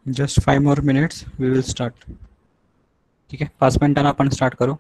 Just 5 more minutes we will start. ठीक आहे, 5 मिनिटांना आपण स्टार्ट करू.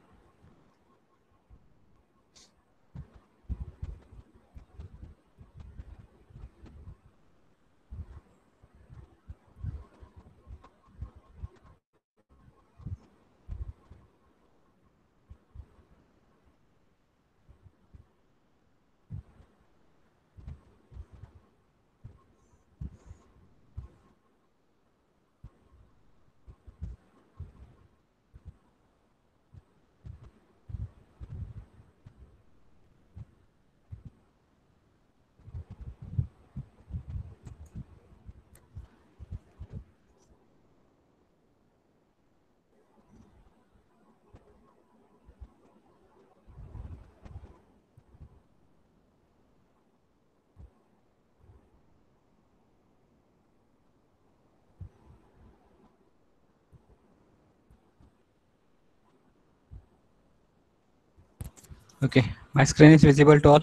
Okay, my screen is visible to all.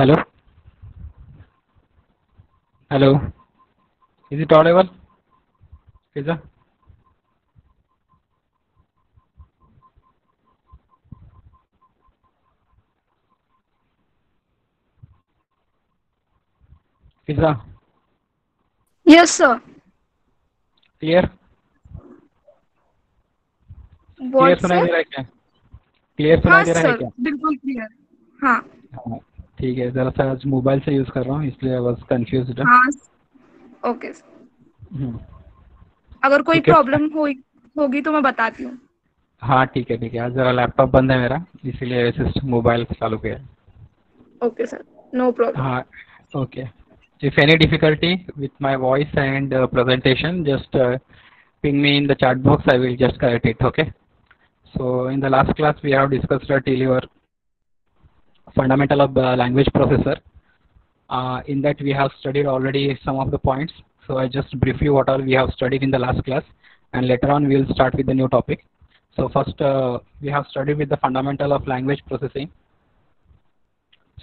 Hello? Hello? Is it audible? Fiza? Fiza? Yes, sir. Clear? Clear What, सुनाई sir? दे रहा है क्या? Clear सुनाई हाँ दे रहा है सर, क्या? बिल्कुल क्लियर। हाँ। हाँ, ठीक है। जरा सा आज मोबाइल से यूज़ कर रहा हूँ इसलिए आई वाज कंफ्यूज्ड। हाँ। Okay sir. अगर कोई ठीक है। प्रॉब्लम होगी तो मैं बताती हूँ। हाँ ठीक है ठीक है। आज जरा लैपटॉप बंद है मेरा, इसीलिए सिर्फ मोबाइल चालू किया है। Okay sir, no problem. हाँ okay. If any difficulty with my voice and presentation, just ping me in the chat box. I will just correct it. Okay. So in the last class we have discussed till your fundamental of language processor. In that we have studied already some of the points. So I just brief you what all we have studied in the last class, and later on we will start with the new topic. So first we have studied with the fundamental of language processing.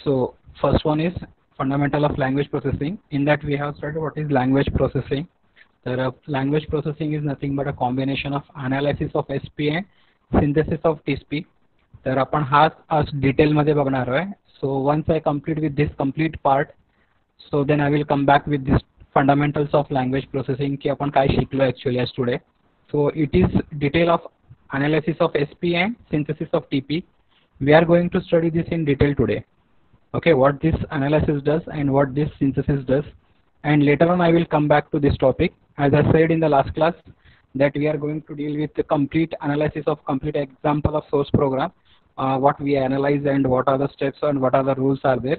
So first one is fundamental of language processing. In that we have studied what is language processing. The language processing is nothing but a combination of analysis of SP and synthesis of TSP. तर आपण हाच आज डिटेलमध्ये बघणार आहे. So once I complete with this complete part, so then I will come back with this fundamentals of language processing की आपण काय शिकलो actually as today. So it is detail of analysis of SP and synthesis of TP. We are going to study this in detail today. Okay, what this analysis does and what this synthesis does, and later on I will come back to this topic. As I said in the last class that we are going to deal with the complete analysis of complete example of source program, what we analyze and what are the steps and what are the rules are there.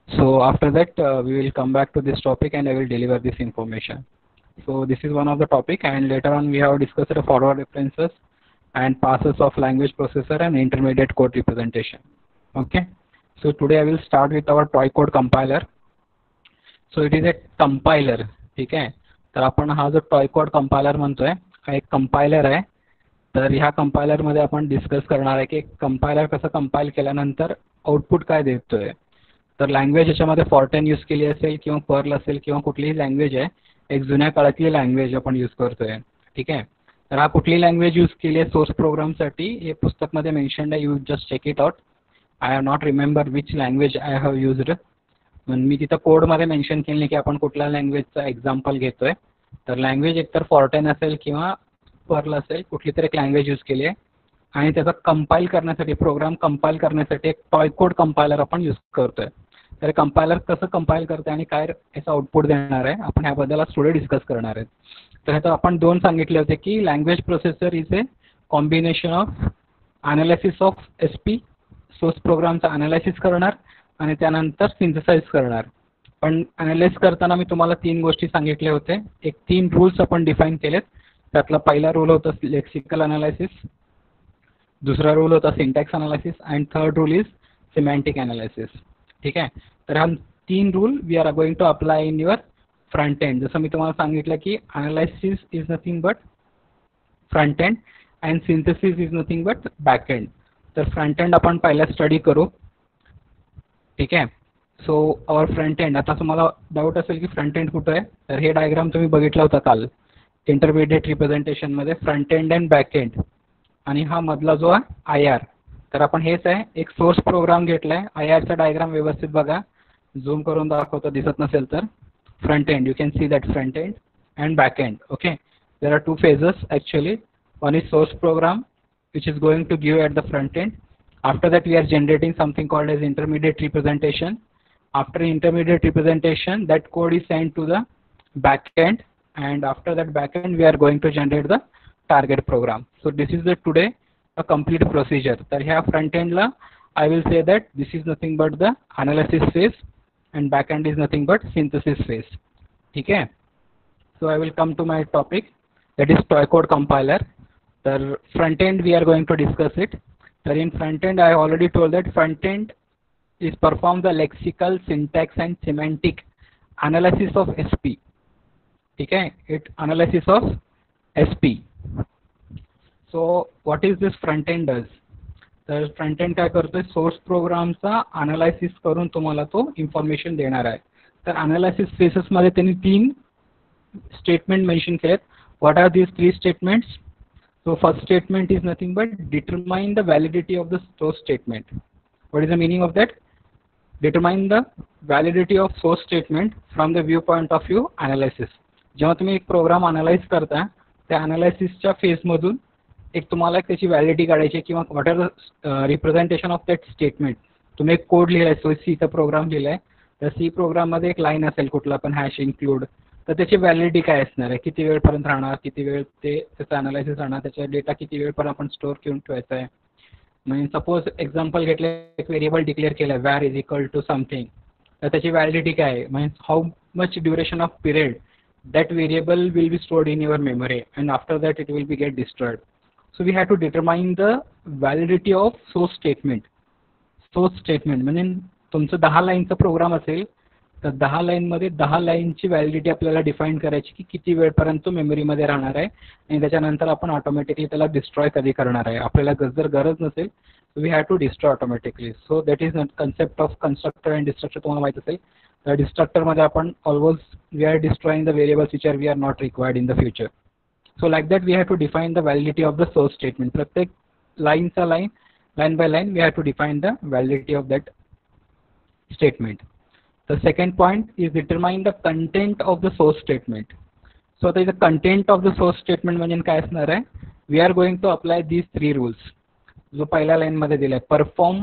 So after that we will come back to this topic and I will deliver this information. So this is one of the topic, and later on we have discussed the forward references and passes of language processor and intermediate code representation. Okay. So today I will start with our toy code compiler. So it is a compiler. ठीक आहे. तर आपण हा जो toy code compiler म्हणतोय हा एक compiler आहे. तर ह्या कंपायलर मध्ये आपण डिस्कस करणार आहे की कंपायलर कसं कंपाईल केल्यानंतर आउटपुट काय देतोय. तर लँग्वेज याच्यामध्ये फॉर्टेन यूज केली असेल किंवा पर्ल असेल किंवा कुठलीही लँग्वेज आहे, एक जुन्या काळातली लँग्वेज आपण यूज करतोय. ठीक आहे. तर हा कुठली लँग्वेज यूज केली आहे सोर्स प्रोग्रामसाठी हे पुस्तकमध्ये मेन्शन्ड आहे. You just check it out. I have not remember which language I have used. मी तिथं कोडमध्ये मेन्शन केलं नाही की आपण कुठल्या लँग्वेजचा एक्झाम्पल घेतोय. तर लँग्वेज एकतर फॉर्टेन असेल किंवा पर्ल असेल, कुठली तरी एक लँग्वेज यूज केली आहे आणि त्याचा कंपाईल करण्यासाठी प्रोग्राम कंपाईल करण्यासाठी एक टॉय कोड कंपायलर आपण यूज करतोय. तर कंपायलर कसं कंपाईल करते आणि काय याचं आउटपुट देणार आहे आपण ह्याबद्दल आज थोडे डिस्कस करणार आहेत. तर ह्याचं आपण दोन सांगितले होते की language processor is a combination of analysis of SP source प्रोग्रामचा अनालिसिस करणार आणि त्यानंतर सिंथेसाइज करणार. पण अनालाइज करताना मी तुम्हाला तीन गोष्टी सांगितले होते. एक तीन रूल्स आपण डिफाईन केलेत. त्यातला पहिला रूल होता लेक्सिकल अनालिसिस, दूसरा रूल होता syntax analysis and third rule is semantic analysis. ठीक आहे. तर हा तीन rule we are going to apply in your front end. जसं मी तुम्हाला सांगितलं की analysis is nothing but front end and synthesis is nothing but back end. तर फ्रंट एंड आपण पहिला स्टडी करू. ठीक आहे. So our front end. आता तुम्हाला डाऊट असेल की फ्रंट एंड कुठं आहे. तर हे डायग्राम तुम्ही बघितला होता काल इंटरमिडिएट रिप्रेझेंटेशनमध्ये, front end and back end. आणि हा मधला जो आहे IR. तर आपण हेच आहे, एक सोर्स प्रोग्राम घेतलाय. IRचा डायग्राम व्यवस्थित बघा, झूम करून दाखवतो दिसत नसेल तर. Front end, you can see that front end and back end. Okay. There are two phases actually. One is source program which is going to give at the front end. After that we are generating something called as intermediate representation. After intermediate representation that code is sent to the back end, and after that back end we are going to generate the target program. So this is the today a complete procedure. तर ह्या front end La I will say that this is nothing but the analysis phase and back end is nothing but synthesis phase. ठीक है. So I will come to my topic, that is toy code compiler. तर front end we are going to discuss it. तर in front end I already told that front end is perform the lexical, syntax and semantic analysis of SP. ठीक है. It analysis of SP. So what is this front end does? तर front and काय करतोय, source प्रोग्रामचा अनालायसिस करून तुम्हाला तो information देणार आहे. तर अनालायसिस फेसेसमध्ये त्यांनी 3 स्टेटमेंट मेन्शन केलेत. What are these 3 statements? So first statement is nothing but determine the validity of the source statement. What is the meaning of that? Determine the validity of source statement from the viewpoint of view analysis. जेव्हा तुम्ही एक programme analyse करता, त्या अनालायसिसच्या फेजमधून एक तुम्हाला एक त्याची validity काढायची किंवा what are the representation of that statement. तुम्ही एक कोड लिहिलाय, सो सीचा प्रोग्राम लिहिलाय, तर सी प्रोग्राममध्ये एक लाईन असेल कुठला पण हॅश इन्क्लूड, तर त्याची व्हॅलिडिटी काय असणार आहे, किती वेळपर्यंत राहणार, किती वेळ ते त्याचं अनालायसिस राहणार, त्याचा डेटा किती वेळपर्यंत आपण स्टोअर करून ठेवायचा आहे. म्हणजे सपोज एक्झाम्पल घेतलं, एक व्हेरिएबल डिक्लेअर केलं आहे var is equal to something, तर त्याची व्हॅलिडिटी काय आहे, म्हणजे how much duration of period that variable will be stored in your memory and after that it will be get destroyed. So we have to determine the validity of source statement. Source statement म्हणजे तुमचं 10 लाईनचा programme असेल, तर 10 लाईनमध्ये 10 लाईनची validity आपल्याला define करायची की किती वेळपर्यंत तो मेमरीमध्ये राहणार आहे आणि त्याच्यानंतर आपण ऑटोमॅटिकली त्याला डिस्ट्रॉय कधी करणार आहे. आपल्याला जर गरज नसेल we have to destroy automatically. So that is concept of constructor and destructor. तुम्हाला माहित असेल, तर डिस्ट्रक्टरमध्ये आपण always we are destroying the variables which are we are not required in the future. So like that we have to define the validity of the source statement. प्रत्येक लाईनचा line by line we have to define the validity of that statement. The second point is determine the content of the source statement. So the content of the source statement म्हणजे काय असणार आहे, we are going to apply these 3 rules. जो पहिल्या line मध्ये दिलाय, perform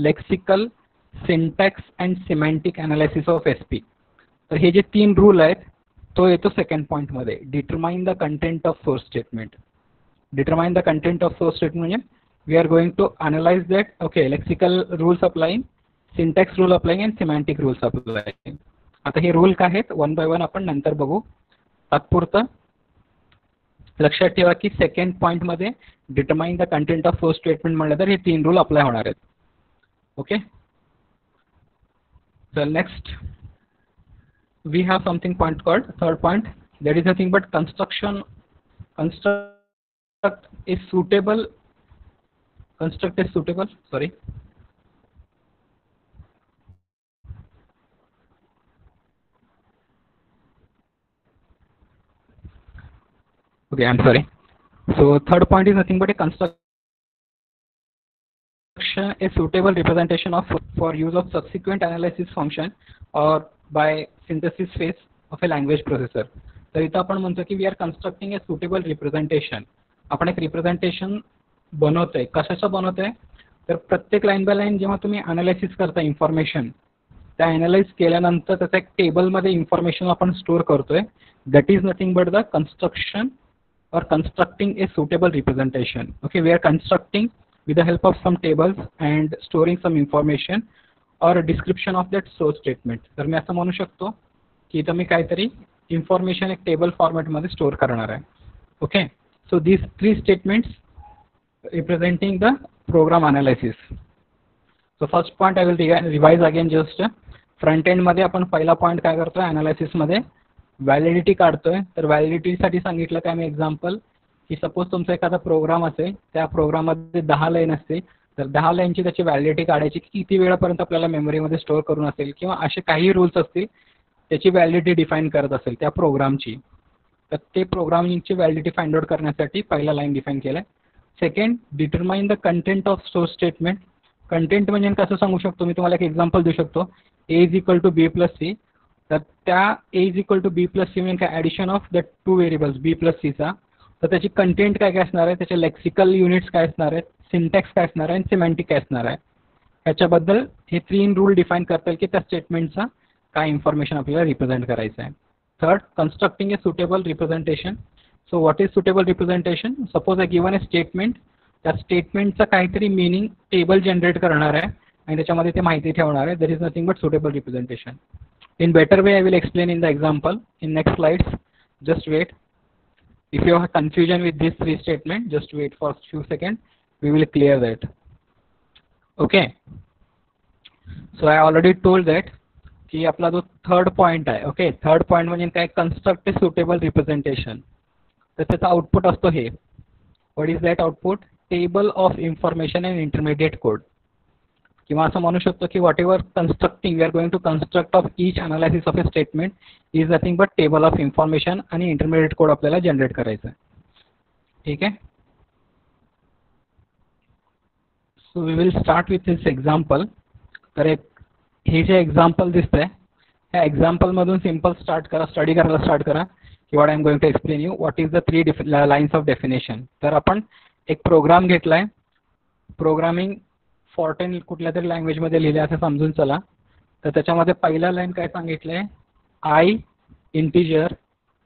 lexical, syntax and semantic analysis of SP. तर हे जे 3 रूल आहेत तो येतो सेकंड पॉइंट मध्ये. determine the content of source statement. determine the content of source statement म्हणजे we are going to analyze that, okay, lexical rules applying, syntax rule applying and semantic rules applying. आता हे rule काय आहेत one by one आपण नंतर बघू. तात्पुरतं लक्षात ठेवा की सेकंड पॉइंट मध्ये determine the content of source statement म्हणलं तर हे 3 रूल अप्लाय होणार आहेत. Okay, so next we have something point called third point, that is nothing but construct is suitable. Construct is suitable, sorry. Okay, I'm sorry. So third point is nothing but a construction a suitable representation of for use of subsequent analysis function or by synthesis phase of a language processor. तर इथं आपण म्हणतो की we are constructing a suitable representation. आपण एक representation बनवतोय. कशाचं बनवतोय, तर प्रत्येक लाईन बाय लाईन जेव्हा तुम्ही अनालायसिस करता इन्फॉर्मेशन, त्या अनालाइज केल्यानंतर त्याचा एक टेबलमध्ये इन्फॉर्मेशन आपण स्टोअर करतोय. That is nothing but the construction or constructing a suitable representation. Okay, we are constructing with the help of some tables and storing some information or a description of that source statement. तर मी असं म्हणू शकतो की इथं मी काहीतरी information एक table फॉर्मॅटमध्ये store करणार आहे. Okay, so these 3 statements representing the program analysis. So first point I will revise again just. Front end मध्ये आपण पहिला पॉइंट काय करतोय अनालिसिस मध्ये, व्हॅलिडिटी काढतोय. तर व्हॅलिडिटीसाठी सांगितलं काय मी एक्झाम्पल की सपोज तुमचा एखादा प्रोग्राम असेल, त्या प्रोग्राममध्ये 10 लाईन असतील, तर 10 लाईनची त्याची व्हॅलिडिटी काढायची की किती वेळापर्यंत आपल्याला मेमरीमध्ये स्टोअर करून असेल, किंवा असे काही रूल्स असतील त्याची व्हॅलिडिटी डिफाईन करत असेल त्या प्रोग्रामची. तर ते प्रोग्रामिंगची व्हॅलिडिटी फाइंड आउट करण्यासाठी पहिला लाईन डिफाईन केलाय. Second, determine the content of source statement. Content म्हणजे कसं सांगू शकतो मी, तुम्हाला एक एक्झाम्पल देऊ शकतो. A is equal to B plus C. तर त्या A is equal to B plus C म्हणजे काय, addition of the 2 variables B plus सीचा. तर त्याची कंटेंट काय काय असणार आहे, त्याचे लेक्सिकल युनिट्स काय असणार आहेत, सिंटॅक्स काय असणार आहे आणि सिमॅन्टिक काय असणार आहे. ह्याच्याबद्दल हे 3 रूल डिफाईन करतील की त्या स्टेटमेंटचा काय इन्फॉर्मेशन आपल्याला रिप्रेझेंट करायचं आहे. Third, constructing a suitable representation. So what is suitable representation, suppose a given A statement, त्या स्टेटमेंटचा काहीतरी मिनिंग टेबल जनरेट करणार आहे आणि त्याच्यामध्ये ते माहिती ठेवणार आहे. That is nothing but suitable representation. In better way I will explain in the example in next slides. Just wait. If you have confusion with these 3 statements, just wait for few seconds. We will clear that. Okay. So I already told that की आपला जो third point आहे. Okay, third point म्हणजे काय, construct a suitable representation. तर त्याचा output असतो हे. What is that output, table of information and intermediate code, किंवा असं म्हणू शकतो की whatever constructing we are going to construct of each analysis of a statement is nothing but table of information आणि intermediate code आपल्याला generate करायचं आहे. ठीक आहे. So we will start with this example. तर हे जे एक्झाम्पल दिसतंय त्या एक्झाम्पलमधून सिम्पल स्टार्ट करा, स्टडी करायला स्टार्ट करा की what I am going to explain you what is the 3 lines of definition. तर आपण एक प्रोग्राम घेतलाय, प्रोग्रामिंग फॉर्टेन कुठल्या तरी लँग्वेजमध्ये लिहिले असं समजून चला. तर त्याच्यामध्ये पहिला लाईन काय सांगितलंय, I integer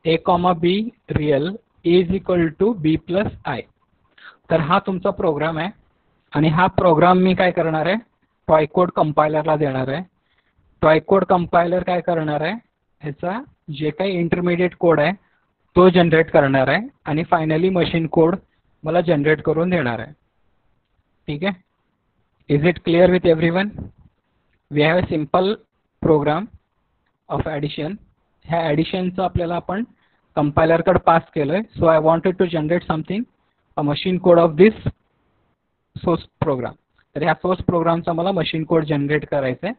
a, b real is equal to b plus I. तर हा तुमचा प्रोग्राम आहे आणि हा प्रोग्राम मी काय करणार आहे, टॉयकोड कंपायलरला देणार आहे. टॉयकोड कंपायलर काय करणार आहे, ह्याचा जे काही इंटरमिडिएट कोड आहे तो जनरेट करणार आहे आणि फायनली मशीन कोड मला जनरेट करून देणार आहे. ठीक आहे. Is it clear with everyone? We have a simple program of addition. ह्या ॲडिशनचं आपल्याला आपण कंपायलरकडे पास केलं आहे. So I wanted to generate something a machine code of this source program. तर ह्या सोर्स प्रोग्रामचा मला मशीन कोड जनरेट करायचं आहे.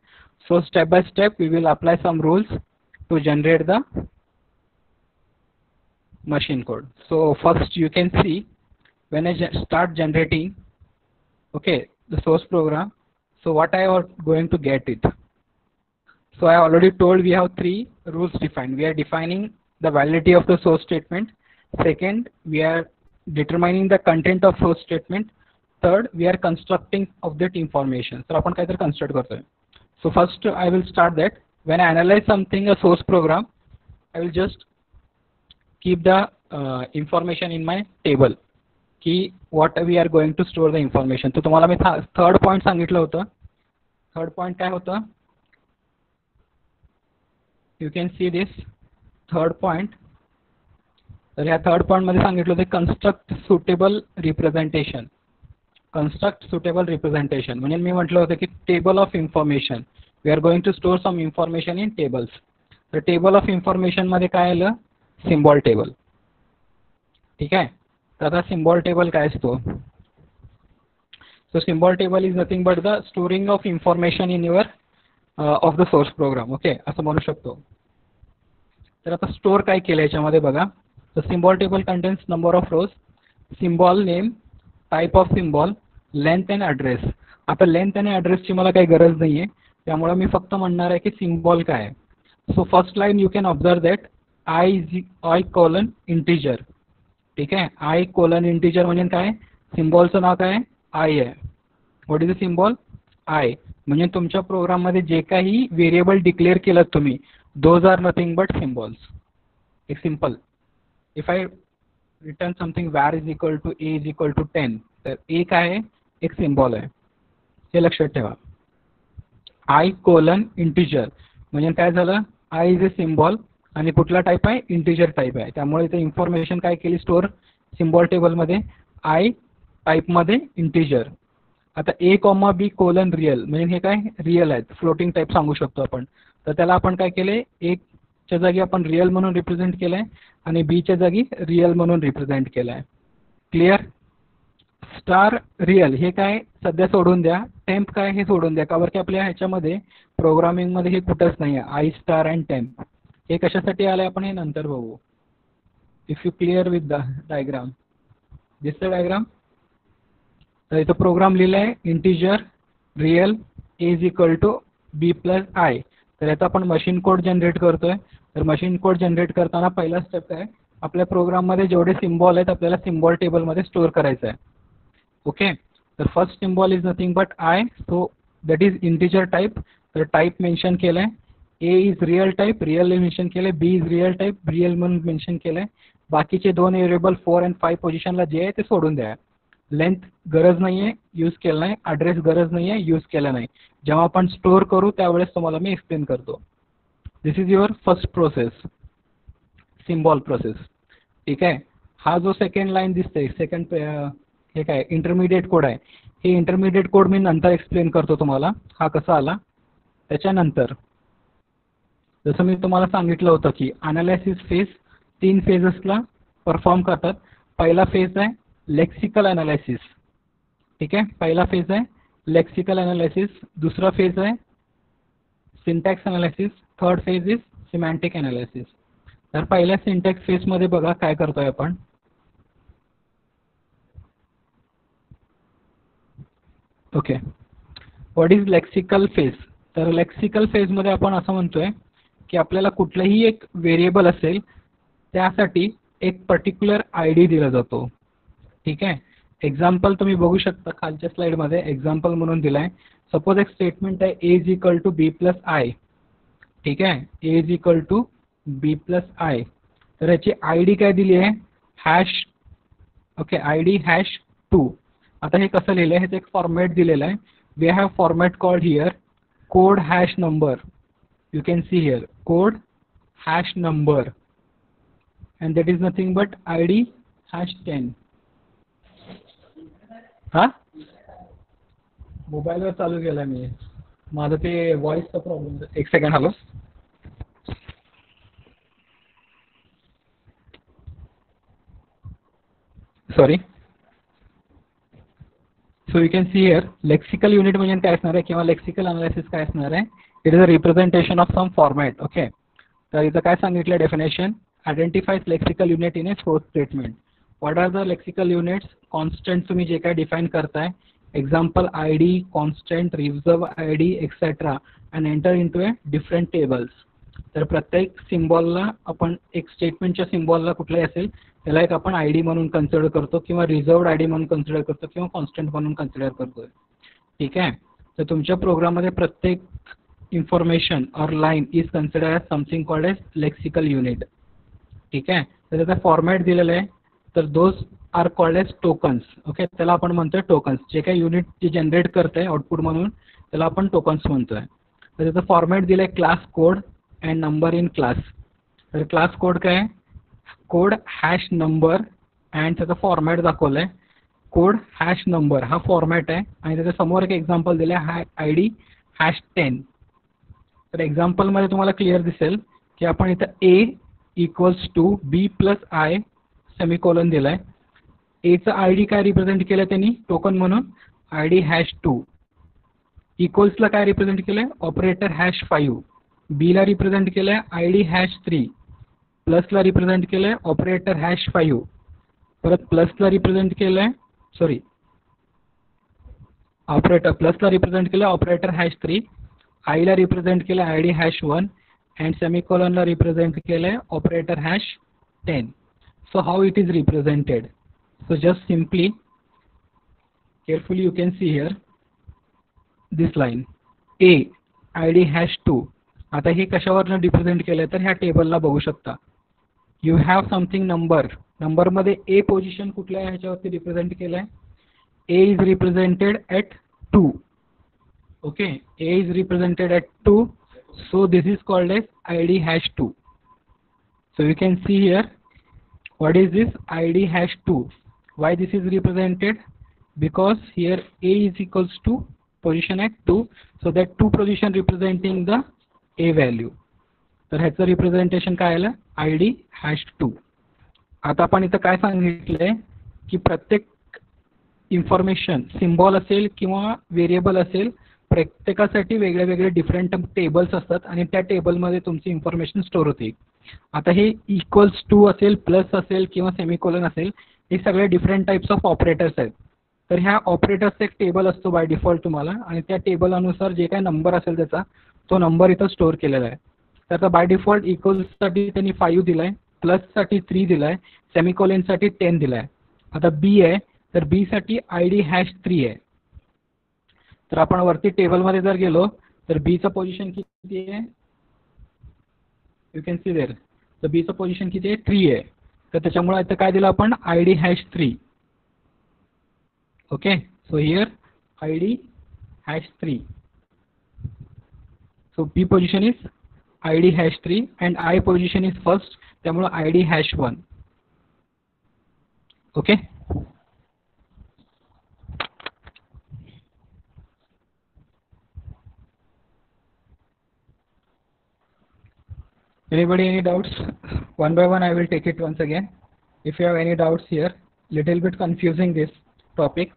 So step by step we will apply some rules to generate the machine code. So first you can see when I start generating, okay, the source program. So what I am going to get it. So I already told we have 3 rules defined. We are defining the validity of the source statement. Second, we are determining the content of source statement. Third, we are constructing of that information. So आपण काहीतरी construct करतोय. So first I will start that. When I analyze something a source program, I will just keep the information in my table की what we are going to store the information. तर तुम्हाला मी third point सांगितलं होतं. Third point काय होतं, you can see this third point. तर ह्या third पॉईंटमध्ये सांगितलं होतं construct suitable representation. Construct suitable representation म्हणजे मी म्हटलं होतं की table of information, we are going to store some information in tables. तर टेबल ऑफ इन्फॉर्मेशनमध्ये काय आलं, सिम्बॉल टेबल. ठीक आहे. तर आता सिम्बॉल टेबल काय असतो, so symbol table is nothing but the storing of information in your of the source program. Okay, असं म्हणू शकतो. तर आता स्टोअर काय केलं याच्यामध्ये बघा. तर symbol table contains number of rose, symbol name, type of symbol, length and address. आता लेंथ आणि ॲड्रेसची मला काही गरज नाही आहे, त्यामुळे मी फक्त म्हणणार आहे की सिम्बॉल काय आहे. So first line you can observe that I colon integer. ठीक आहे. आय कोलन इंटिजर म्हणजे काय, सिम्बॉलचं नाव काय, आय आहे. What is the symbol, I. म्हणजे तुमच्या प्रोग्राममध्ये जे काही व्हेरिएबल डिक्लेअर केलं तुम्ही, those are nothing but symbols. एक simple, if I return something var is equal to A is equal to 10, तर ए काय आहे, एक सिम्बॉल आहे. हे लक्षात ठेवा. आय कोलन इंटिजर म्हणजे काय झालं, आय इज अ सिम्बॉल आणि कुठला टाईप आहे, इंटिजर टाईप आहे. त्यामुळे इथे इन्फॉर्मेशन काय केली स्टोअर सिम्बॉल टेबलमध्ये, आय टाईपमध्ये इंटिजर. आता ए कॉमा बी कोलन रिअल म्हणजे हे काय, रिअल आहेत, फ्लोटिंग टाईप सांगू शकतो आपण. तर त्याला आपण काय केले, एकच्या जागी आपण रिअल म्हणून रिप्रेझेंट केलं आहे आणि बीच्या जागी रिअल म्हणून रिप्रेझेंट केलं आहे. क्लिअर. स्टार रिअल हे काय सध्या सोडून द्या, टेम्प काय हे सोडून द्या, का बरं की आपल्या ह्याच्यामध्ये प्रोग्रामिंगमध्ये हे कुठंच नाही आहे, आय स्टार अँड टेम्प. हे कशासाठी आलं आपण हे नंतर बघू. If you clear with the diagram, दिसतं डायग्राम. तर इथं प्रोग्राम लिहिला आहे integer real is equal to B plus I. तर याचा आपण मशीन कोड जनरेट करतोय. तर मशीन कोड जनरेट करताना पहिला स्टेप काय, आपल्या प्रोग्राममध्ये जेवढे सिम्बॉल आहेत आपल्याला सिम्बॉल टेबलमध्ये स्टोअर करायचं आहे. ओके. तर first symbol is nothing but I, so that is integer type. तर टाईप मेन्शन केलं आहे. A is real type, real mention केलं आहे. B is real type, real म्हणून मेन्शन केलं आहे. बाकीचे 2 व्हेरिएबल 4 आणि 5 पोझिशनला जे आहे ते सोडून द्या. लेंथ गरज नाही आहे, यूज केलं नाही. ॲड्रेस गरज नाही आहे, यूज केलं नाही. जेव्हा आपण स्टोअर करू त्यावेळेस तुम्हाला मी एक्सप्लेन करतो. This is your first process, symbol process. ठीक आहे. हा जो सेकंड लाईन दिसते, सेकंड हे काय इंटरमिडिएट कोड आहे, हे इंटरमिडिएट कोड मी नंतर एक्सप्लेन करतो तुम्हाला हा कसा आला. त्याच्यानंतर जसं मी तुम्हाला सांगितलं होतं की अनालिसिस फेज 3 फेजेसला परफॉर्म करतात. पहिला फेज आहे लेक्सिकल अनालिसिस. ठीक आहे. पहिला फेज आहे लेक्सिकल अनालिसिस, दूसरा फेज है syntax analysis, third phase is semantic analysis. तर पहिल्या सिंटॅक्स फेज मध्ये बघा काय करतोय आपण. Okay, what is lexical phase. तर लेक्सिकल फेज मध्ये आपण असं म्हणतोय की आपल्याला कुठलंही एक व्हेरिएबल असेल त्यासाठी एक पर्टिक्युलर आयडी दिला जातो. ठीक आहे. एक्झाम्पल तुम्ही बघू शकता खालच्या स्लाइडमध्ये एक्झाम्पल म्हणून दिलाय. सपोज एक स्टेटमेंट आहे A is equal to B plus I. ठीक आहे, A is equal to B plus I. तर याची आयडी काय दिली आहे, हॅश. Okay, ID hash 2. आता हे कसं लिहिलंय, ह्याचं एक फॉर्मॅट दिलेलं आहे. We have format called here code hash number. You can see here code hash number and that is nothing but ID hash 10. हा, मोबाईलवर चालू केला मी, माझं ते व्हॉइसचा प्रॉब्लेम. एक second. Hello. Sorry. So you can see here lexical unit म्हणजे काय असणार आहे किंवा लेक्सिकल अनालिसिस काय असणार आहे. It is a representation of some format. Okay, तर इथं काय सांगितलं definition, identifies lexical unit in a source statement. What are the lexical units, constant तुम्ही जे काय डिफाईन करताय, example ID, constant, reserve ID etcetera and enter into a different tables. तर प्रत्येक सिम्बॉलला आपण एक स्टेटमेंटच्या सिम्बॉलला कुठलाही असेल त्याला एक आपण आयडी म्हणून कन्सिडर करतो किंवा रिझर्वड आयडी म्हणून कन्सिडर करतो किंवा कॉन्स्टंट म्हणून कन्सिडर करतो. ठीक आहे. तर तुमच्या प्रोग्राममध्ये प्रत्येक information or line is consider as something called as lexical unit. ठीक आहे. तर त्याचा फॉर्मॅट दिलेला आहे. तर those are called as tokens. Okay, त्याला आपण म्हणतोय टोकन्स. जे काही युनिट जे जनरेट करतंय आउटपुट म्हणून त्याला आपण टोकन्स म्हणतोय. तर त्याचा फॉर्मॅट दिलाय class code and number in class. तर क्लास कोड काय, कोड हॅश नंबर अँड त्याचा फॉर्मॅट दाखवलाय कोड हॅश नंबर हा फॉर्मॅट आहे आणि त्याच्या समोर एक एक्झाम्पल दिलं आहे आयडी हॅश 10. तर एक्झाम्पलमध्ये तुम्हाला क्लिअर दिसेल की आपण इथं A equals to B plus I semicolon दिलाय. एचं आयडी काय रिप्रेझेंट केलं त्यांनी टोकन म्हणून आयडी हॅश 2. इक्वल्सला काय रिप्रेझेंट केलंय ऑपरेटर हॅश 5. बीला रिप्रेझेंट केलंय आयडी हॅश 3. प्लसला रिप्रेझेंट केलंय ऑपरेटर हॅश 5. परत प्लसला रिप्रेझेंट केलंय सॉरी ऑपरेटर प्लसला रिप्रेझेंट केलं ऑपरेटर हॅश 3. आयला रिप्रेझेंट केलं आयडी हॅश 1 अँड सेमिकोलनला रिप्रेझेंट केलंय operator hash 10. So how it is represented, so just simply carefully you can see here this line A ID hash 2. आता हे कशावरनं represent केलंय तर ह्या टेबलला बघू शकता. यू हॅव समथिंग नंबर, नंबरमध्ये ए पोझिशन कुठल्या ह्याच्यावरती रिप्रेझेंट केलंय, A is represented at 2. Okay, A is represented at 2. So this is called as ID hash 2. So you can see here what is this id hash 2. Why this is represented, because here a is equals to position at 2, so that 2 position representing the a value. तर ह्याचं representation काय आलं id hash 2. आता आपण इथं काय सांगितलंय की प्रत्येक इन्फॉर्मेशन सिम्बॉल असेल किंवा व्हेरिएबल असेल प्रत्येकासाठी वेगळे वेगळे डिफरंट टेबल्स असतात आणि त्या टेबलमध्ये तुमची इन्फॉर्मेशन स्टोअर होते. आता हे इक्वल्स टू असेल प्लस असेल किंवा सेमिकोलन असेल हे सगळे डिफरंट टाइप्स ऑफ ऑपरेटर्स आहेत. तर ह्या ऑपरेटर्सचा एक टेबल असतो बाय डिफॉल्ट तुम्हाला आणि त्या टेबल अनुसार जे काही नंबर असेल त्याचा तो नंबर इथं स्टोअर केलेला आहे. तर आता बाय डिफॉल्ट इक्वल्ससाठी त्यांनी 5 दिलाय, प्लससाठी 3 दिलाय, सेमिकोलनसाठी 10 दिलाय. आता बी आहे तर बी साठी आयडी हॅश 3 आहे. तर आपण वरती टेबलमध्ये जर गेलो तर बीचं पोझिशन किती आहे, यू कॅन सी देअर. तर बीचं पोझिशन किती आहे 3 आहे. तर त्याच्यामुळे इथं काय दिलं आपण ID hash 3. Okay, so here ID hash 3. So B position is ID hash 3 and I position is first, त्यामुळे ID hash 1. Okay, anybody any doubts? One by one I will take it once again. If you have any doubts here, little bit confusing this topic.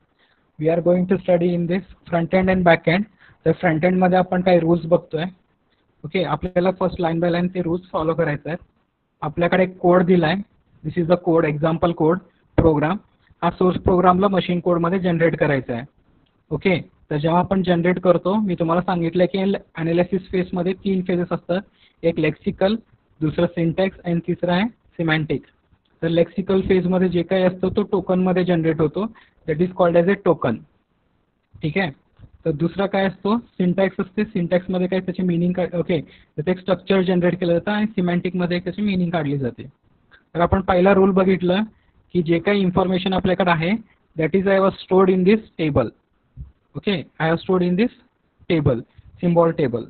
We are going to study in this front end and back end. तर front end मध्ये आपण काही rules बघतोय. Okay, आपल्याला first line by line ते rules follow करायचे आहेत. आपल्याकडे एक कोड दिलाय. This is the code, example code program. हा सोर्स प्रोग्रामला मशीन कोडमध्ये जनरेट करायचा आहे. ओके, तर जेव्हा आपण जनरेट करतो, मी तुम्हाला सांगितलं की अनालिसिस फेजमध्ये 3 फेजेस असतात. एक लेक्सिकल, दुसरं सिंटॅक्स आणि तिसरं आहे सिमॅन्टिक. तर लेक्सिकल फेजमध्ये जे काही असतं तो टोकनमध्ये जनरेट होतो. That is called as a token. ठीक आहे. तर दुसरा काय असतो, सिंटॅक्स असते. सिंटॅक्समध्ये काय त्याची मिनिंग ओके, तर ते एक स्ट्रक्चर जनरेट केलं जातं आणि सिमॅन्टिकमध्ये त्याची मिनिंग काढली जाते. तर आपण पहिला रूल बघितलं की जे काही इन्फॉर्मेशन आपल्याकडे आहे that is I was stored in this table. Okay, I have stored in this table, symbol table.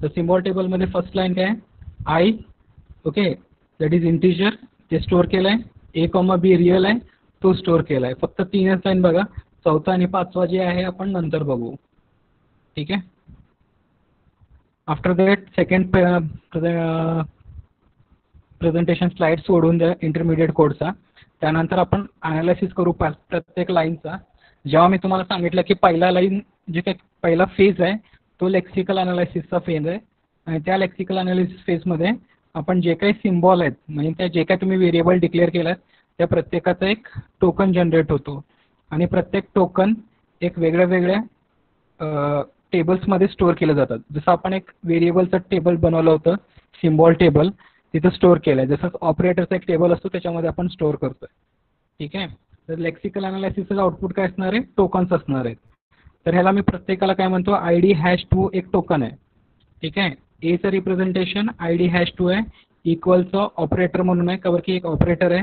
तर सिम्बॉल टेबलमध्ये फर्स्ट लाईन काय आहे, आय. ओके, दॅट इज इंटिजर, ते स्टोअर केलं आहे. ए कॉमा बी रिअल आहे, तो स्टोअर केला आहे. फक्त 3च लाईन बघा. चौथा आणि पाचवा जे आहे आपण नंतर बघू. ठीक आहे. After that second presentation slide सोडून द्या इंटरमिडिएट कोडचा. त्यानंतर आपण अनालिसिस करू प्रत्येक लाईनचा. जेव्हा मी तुम्हाला सांगितलं की पहिला लाईन जे काही पहिला फेज आहे तो लेक्सिकल अनालिसिसचा फेज आहे. आणि त्या लेक्सिकल अनालिसिस फेजमध्ये आपण जे काही सिम्बॉल आहेत म्हणजे त्या जे काही तुम्ही व्हेरिएबल डिक्लेअर केलात त्या प्रत्येकाचा एक टोकन जनरेट होतो. आणि प्रत्येक टोकन एक वेगळ्या वेगळ्या टेबल्समध्ये स्टोअर केलं जातात. जसं आपण एक व्हेरिएबलचं टेबल बनवलं होतं, सिम्बॉल टेबल, तिथं स्टोअर केलं आहे. जसं ऑपरेटरचा एक टेबल असतो त्याच्यामध्ये आपण स्टोअर करतोय. ठीक आहे. तर लेक्सिकल अनालिसिसचं आउटपुट काय असणार आहे, टोकन्स असणार आहेत. तर ह्याला मी प्रत्येकाला काय म्हणतो, ID#2 एक टोकन आहे. ठीक आहे. एचं रिप्रेझेंटेशन ID#2 आहे. इक्वलचं ऑपरेटर म्हणून आहे, कारण की एक ऑपरेटर आहे.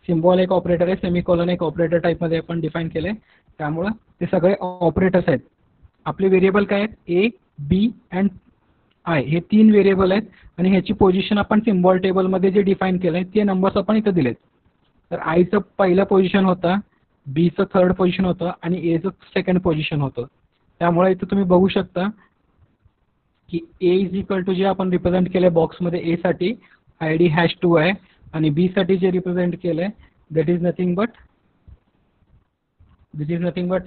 सिम्बॉल एक ऑपरेटर आहे. सेमिकॉलन एक ऑपरेटर टाईपमध्ये आपण डिफाईन केलं आहे. त्यामुळं ते सगळे ऑपरेटर्स आहेत. आपले व्हेरिएबल काय आहेत, ए, बी अँड आय, हे 3 व्हेरिएबल आहेत. आणि ह्याची पोझिशन आपण सिम्बॉल टेबलमध्ये जे डिफाईन केलं आहे ते नंबर्स आपण इथं दिलेत. तर आयचं पहिलं पोझिशन होतं, बीचं थर्ड पोझिशन होतं आणि एचं सेकंड पोझिशन होतं. त्यामुळे इथं तुम्ही बघू शकता की ए इज इक्वल टू जे आपण रिप्रेझेंट केलं बॉक्समध्ये ए साठी ID#2 आहे. आणि बी साठी जे रिप्रेझेंट केलं आहे that is nothing but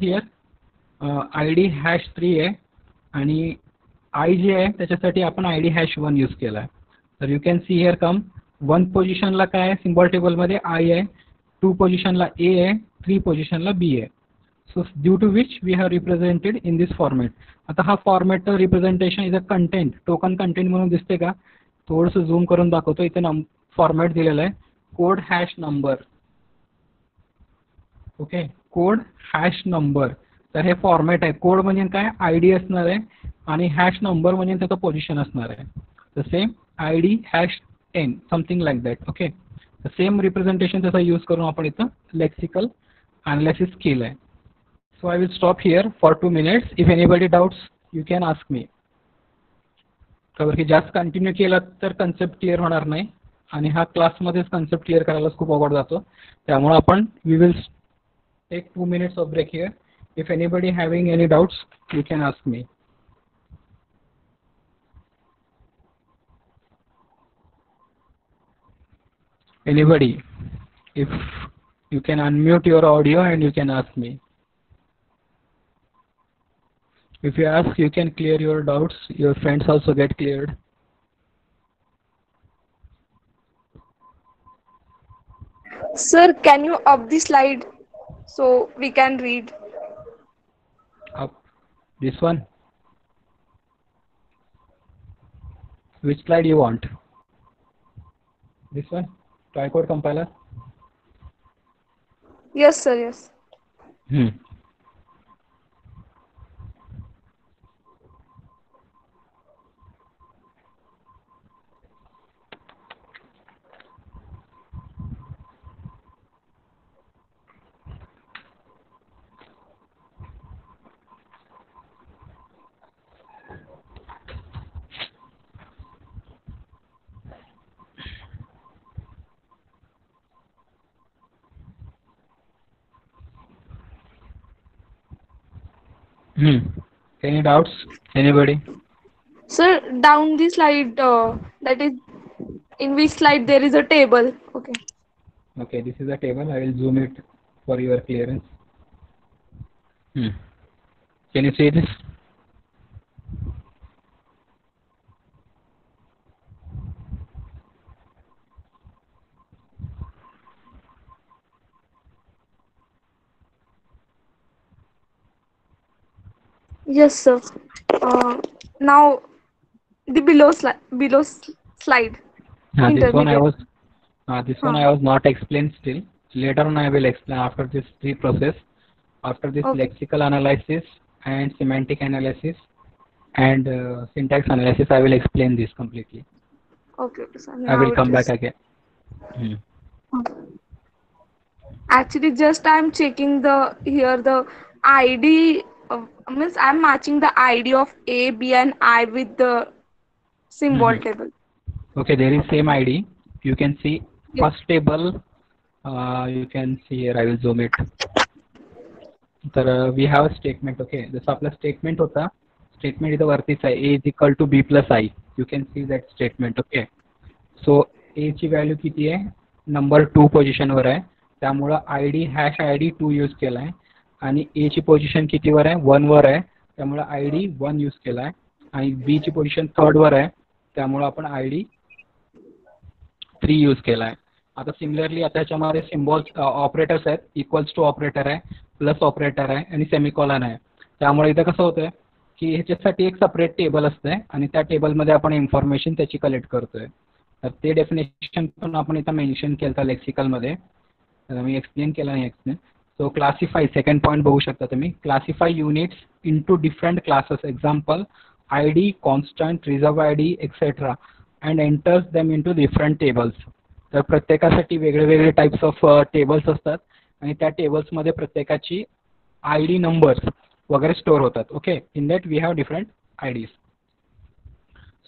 here ID#3 आहे. आणि आय जे आहे त्याच्यासाठी आपण ID#1 यूज केला आहे. तर you can see here come 1 पोझिशनला काय आहे सिम्बॉल टेबलमध्ये आय आहे, 2 पोझिशनला ए आहे, 3 पोझिशनला बी आहे. So due to which we have represented in this format. आता हा format representation is a content, token content म्हणून दिसते का, थोडंसं झूम करून दाखवतो. इथे फॉर्मॅट दिलेला आहे कोड#नंबर. ओके, कोड#नंबर. तर हे फॉर्मॅट आहे. कोड म्हणजे काय, ID असणार आहे आणि #नंबर म्हणजे त्याचं पोझिशन असणार आहे. तर same ID#10 something like that. Okay, तर सेम रिप्रेझेंटेशन त्याचा यूज करून आपण इथं लेक्सिकल अनालिसिस केलं आहे. So I will stop here for 2 minutes. If anybody doubts you can ask me. कारण की जास्त कंटिन्यू केलं तर कन्सेप्ट क्लिअर होणार नाही आणि हा क्लासमध्येच कन्सेप्ट क्लिअर करायलाच खूप अवघड जातो. त्यामुळे आपण we will take 2 minutes of break here. If anybody having any doubts, you can ask me. Anybody? If you can unmute your audio and you can ask me. If you ask, you can clear your doubts. Your friends also get cleared. Sir, can you up the slide so we can read? Up. This one. Which slide you want? This one. Tricode compiler. Yes, sir. Yes. Any doubts? Anybody? Sir, down the slide, that is in which slide there is a table. Okay. Okay, this is a table. I will zoom it for your clearance. Hmm. Can you see this? Yes, sir. Now the slide, This one I intermediate. was Huh. not explained still. Later on I will explain after this three process. After this Okay. lexical analysis and semantic analysis and syntax analysis, I will explain this completely. Okay, okay, sir. I will Now come back just again. Hmm. actually just I'm checking the here the ID means I'm matching the ID of A, B, and I with the symbol Mhm. table. Okay, there is same ID. You can see Yes. first table. You can see here. I will zoom it. तर we have a statement. Okay, जसं आपला statement होता. Statement इथं वरतीच आहे. A is equal to B plus I. You can see that statement. Okay. So A ची value किती आहे? नंबर 2 पोझिशनवर आहे. त्यामुळं ID हॅश ID 2 यूज केला आहे आणि A ची पोझिशन कितीवर आहे? 1 वर आहे. त्यामुळं ID 1 यूज केला आहे आणि B ची पोझिशन 3rd वर आहे. त्यामुळं आपण ID 3 यूज केला आहे. आता सिमिलरली आता ह्याच्यामध्ये सिम्बॉल्स ऑपरेटर्स आहेत. इक्वल्स टू ऑपरेटर आहे, प्लस ऑपरेटर आहे आणि सेमिकॉलन आहे. त्यामुळे इथं कसं होतंय की ह्याच्यासाठी एक सेपरेट टेबल असतंय आणि त्या टेबलमध्ये आपण इन्फॉर्मेशन त्याची कलेक्ट करतोय. तर ते डेफिनेशन पण आपण इथं मेन्शन केलं लेक्सिकलमध्ये. तर मी एक्सप्लेन केलं नाही एक्सप्लेन. सो क्लासिफाय सेकंड पॉईंट बघू शकता तुम्ही. Classify units into different classes. Example ID, constant, reserve ID, etc. and enters them into different tables. तर प्रत्येकासाठी वेगळे वेगळे टाइप्स ऑफ टेबल्स असतात आणि त्या टेबल्समध्ये प्रत्येकाची ID नंबर्स वगैरे स्टोअर होतात. Okay, in that we have different IDs.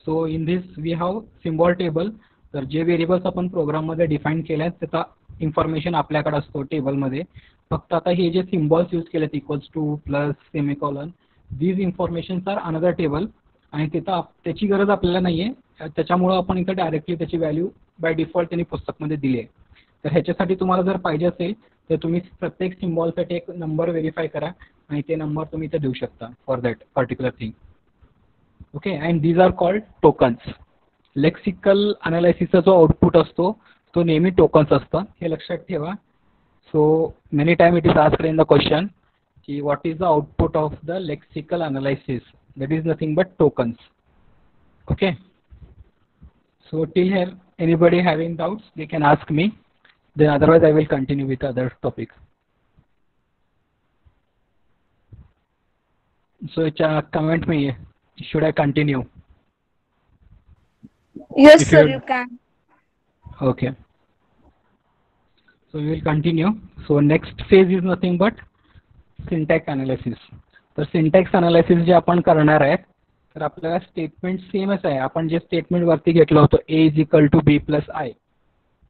So in this we have symbol table. तर जे व्हेरिएबल्स आपण प्रोग्राममध्ये डिफाईन केले आहेत त्याचा इन्फॉर्मेशन आपल्याकडे असतो टेबलमध्ये. फक्त आता हे जे सिम्बॉल्स यूज केलेत equals to plus semicolon, these informations are another table आणि तिथं त्याची गरज आपल्याला नाही आहे. त्याच्यामुळं आपण इथं डायरेक्टली त्याची व्हॅल्यू बाय डिफॉल्ट त्यांनी पुस्तकमध्ये दिली आहे. तर ह्याच्यासाठी तुम्हाला जर पाहिजे असेल तर तुम्ही प्रत्येक सिम्बॉलसाठी एक नंबर व्हेरीफाय करा आणि ते नंबर तुम्ही इथं देऊ शकता for that particular thing. Okay, and these are called tokens. Lexical अनालिसिसचा जो आउटपुट असतो तो नेहमी टोकन्स असतं, हे लक्षात ठेवा. So many time it is asked in the question की what is the output of the lexical analysis? That is nothing but tokens. Okay. So till here, anybody having doubts, they can ask me. Then otherwise, I will continue with other topics. So comment me. Should I continue? Yes, If sir, you you can. okay. So we will continue. So next phase is nothing but syntax analysis. तर syntax analysis जे आपण करणार आहे तर आपल्याला statement सेमच आहे. आपण जे statement वरती घेतलं होतं A is equal to B plus I.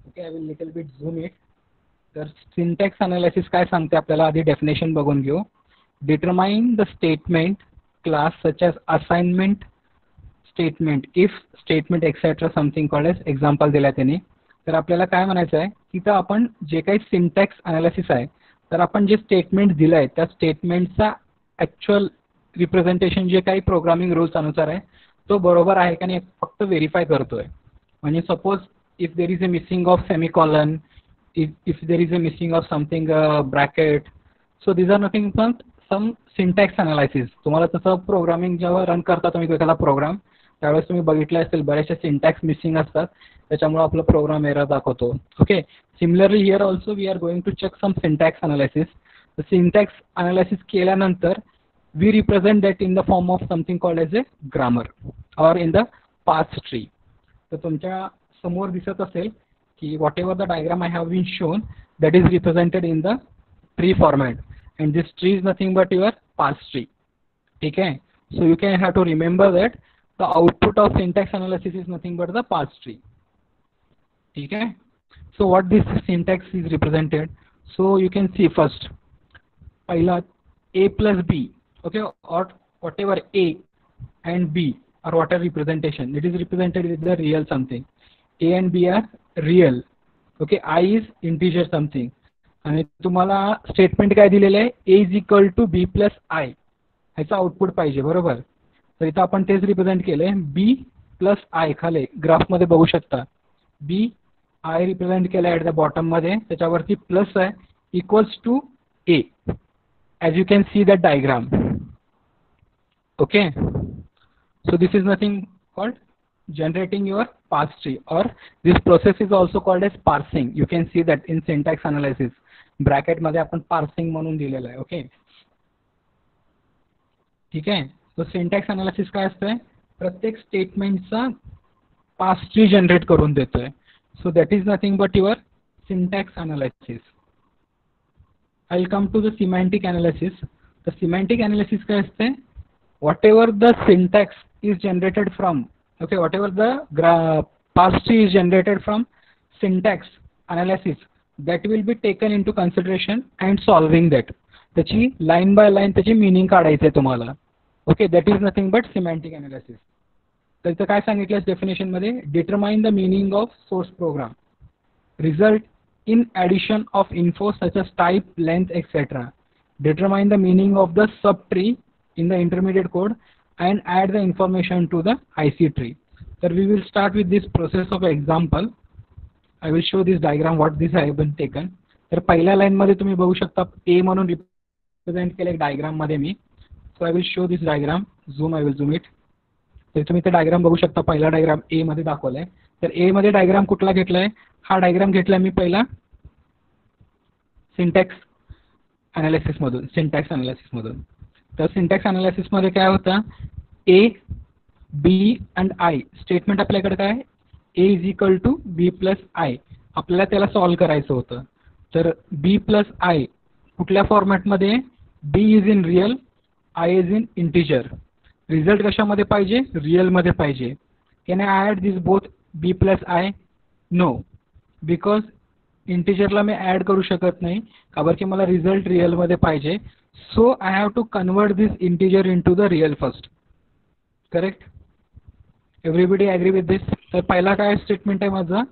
Okay, I will little bit zoom it. तर सिंटॅक्स अनालिसिस काय सांगते आपल्याला आधी डेफिनेशन बघून घेऊ. Determine the statement class such as assignment statement, if statement etcetera something called as example दिला त्यांनी. तर आपल्याला काय म्हणायचं आहे तिथं आपण जे काही सिंटॅक्स अनालिसिस आहे तर आपण जे स्टेटमेंट दिलं आहे त्या स्टेटमेंटचा ॲक्च्युअल रिप्रेझेंटेशन जे काही प्रोग्रामिंग रूल्स अनुसार आहे तो बरोबर आहे का नाही फक्त व्हेरीफाय करतोय. म्हणजे suppose if there is a missing of semicolon, if there is a missing of something bracket, so these are nothing पण सम सिंटॅक्स अनालिसिस. तुम्हाला तसं प्रोग्रामिंग जेव्हा रन करता तुम्ही एखादा प्रोग्राम त्यावेळेस तुम्ही बघितलं असेल बरेचसे सिंटॅक्स मिसिंग असतात त्याच्यामुळे आपला प्रोग्राम एरर दाखवतो. Okay, similarly here also we are going to check some syntax analysis. तर सिंटॅक्स अनालिसिस केल्यानंतर we represent that in the form of something called as a grammar or in the path tree. तर तुमच्या समोर दिसत असेल की whatever the diagram I have been shown that is represented in the tree format and this tree is nothing but your parse tree. Okay, so you can have to remember that the output of syntax analysis is nothing but the parse tree. Okay, so what this syntax is represented, so you can see first पहिला a plus b, okay, or whatever a and b or whatever representation it is represented with the real something. A and b are real. Okay, I is integer something, आणि तुम्हाला statement काय दिलेलं आहे, A is equal to B plus I, ह्याचं output पाहिजे बरोबर. तर इथं आपण तेच रिप्रेझेंट केलंय, बी प्लस आय खाली ग्राफमध्ये बघू शकता, बी आय रिप्रेझेंट केलं ॲट द बॉटम मध्ये, त्याच्यावरती प्लस आहे equals to A, as you can see that diagram. Okay, so this is nothing called generating your parse tree, or this process is also called as parsing. You can see that in syntax analysis bracket मध्ये आपण parsing म्हणून दिलेलं आहे. Okay, ठीक आहे. so syntax analysis काय असतंय, प्रत्येक स्टेटमेंटचा parse tree जनरेट करून देतोय. so that is nothing but your syntax analysis. I'll come to the semantic analysis. The semantic analysis काय असते, whatever the syntax is generated from, okay, whatever the parse tree is generated from syntax analysis, that will be taken into consideration and solving that. त्याची line by line त्याची meaning काढायचं आहे तुम्हाला. Okay, that is nothing but semantic analysis. तर इथं काय सांगितलं definition मध्ये, determine the meaning of source program, result in addition of info such as type, length, etc. Determine the meaning of the subtree in the intermediate code and add the information to the IC tree. So we will start with this process of example. I will show this diagram what this I have been taken. तर पहिल्या line मध्ये तुम्ही बघू शकता A म्हणून represent केले diagram मध्ये मी. So I will show this diagram. Zoom, I will zoom it. तर तुम्ही ते डायग्राम बघू शकता, पहिला डायग्राम A मध्ये दाखवलाय. तर A मध्ये डायग्राम कुठला घेतलाय, हा डायग्राम घेतलाय मी पहिला सिंटॅक्स अनालिसिस मधून, सिंटॅक्स अनालिसिस मधून. तर सिंटॅक्स अनालिसिस मध्ये काय होतं, A B and I statement आपल्याकडे काय, A is equal to B plus I, आपल्याला त्याला सॉल्व्ह करायचं होतं. तर बी प्लस आय कुठल्या फॉर्मॅटमध्ये, B is in real, I is in integer. Result कशामध्ये पाहिजे, रिअलमध्ये पाहिजे. Can I add this both B plus I, no, because इंटिजरला मी ॲड करू शकत नाही, का बरं की मला रिझल्ट रिअलमध्ये पाहिजे. So I have to convert this integer into the real first. Correct, everybody agree with this. तर पहिला काय स्टेटमेंट आहे माझा,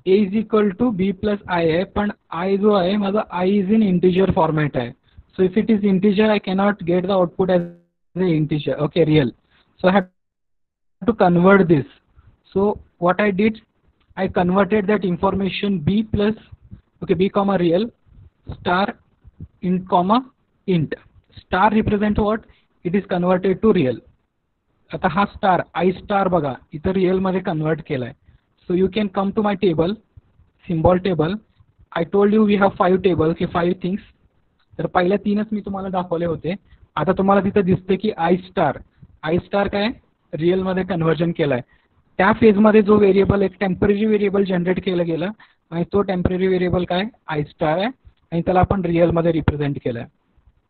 A is equal to B plus I आहे, पण आय जो आहे माझा I is in integer format आहे. So if it is integer I cannot get the output as the integer. Okay, real. So I have to convert this. So what I did, I converted that information b plus, okay, b comma real star int comma int. Star represent what, it is converted to real. आता हा star I star बघा इथं real मध्ये convert केलाय. So you can come to my table, symbol table. I told you we have 5 table, की 5 things. तर पहिल्या 3च मी तुम्हाला दाखवले होते. आता तुम्हाला तिथं दिसते की I स्टार काय रिअल मध्ये कन्व्हर्जन केलाय. त्या फेजमध्ये जो व्हेरिएबल, एक टेम्पररी व्हेरिएबल जनरेट केलं गेलं आणि तो टेम्पररी व्हेरिएबल काय आय स्टार आहे आणि त्याला आपण रिअलमध्ये रिप्रेझेंट केलं.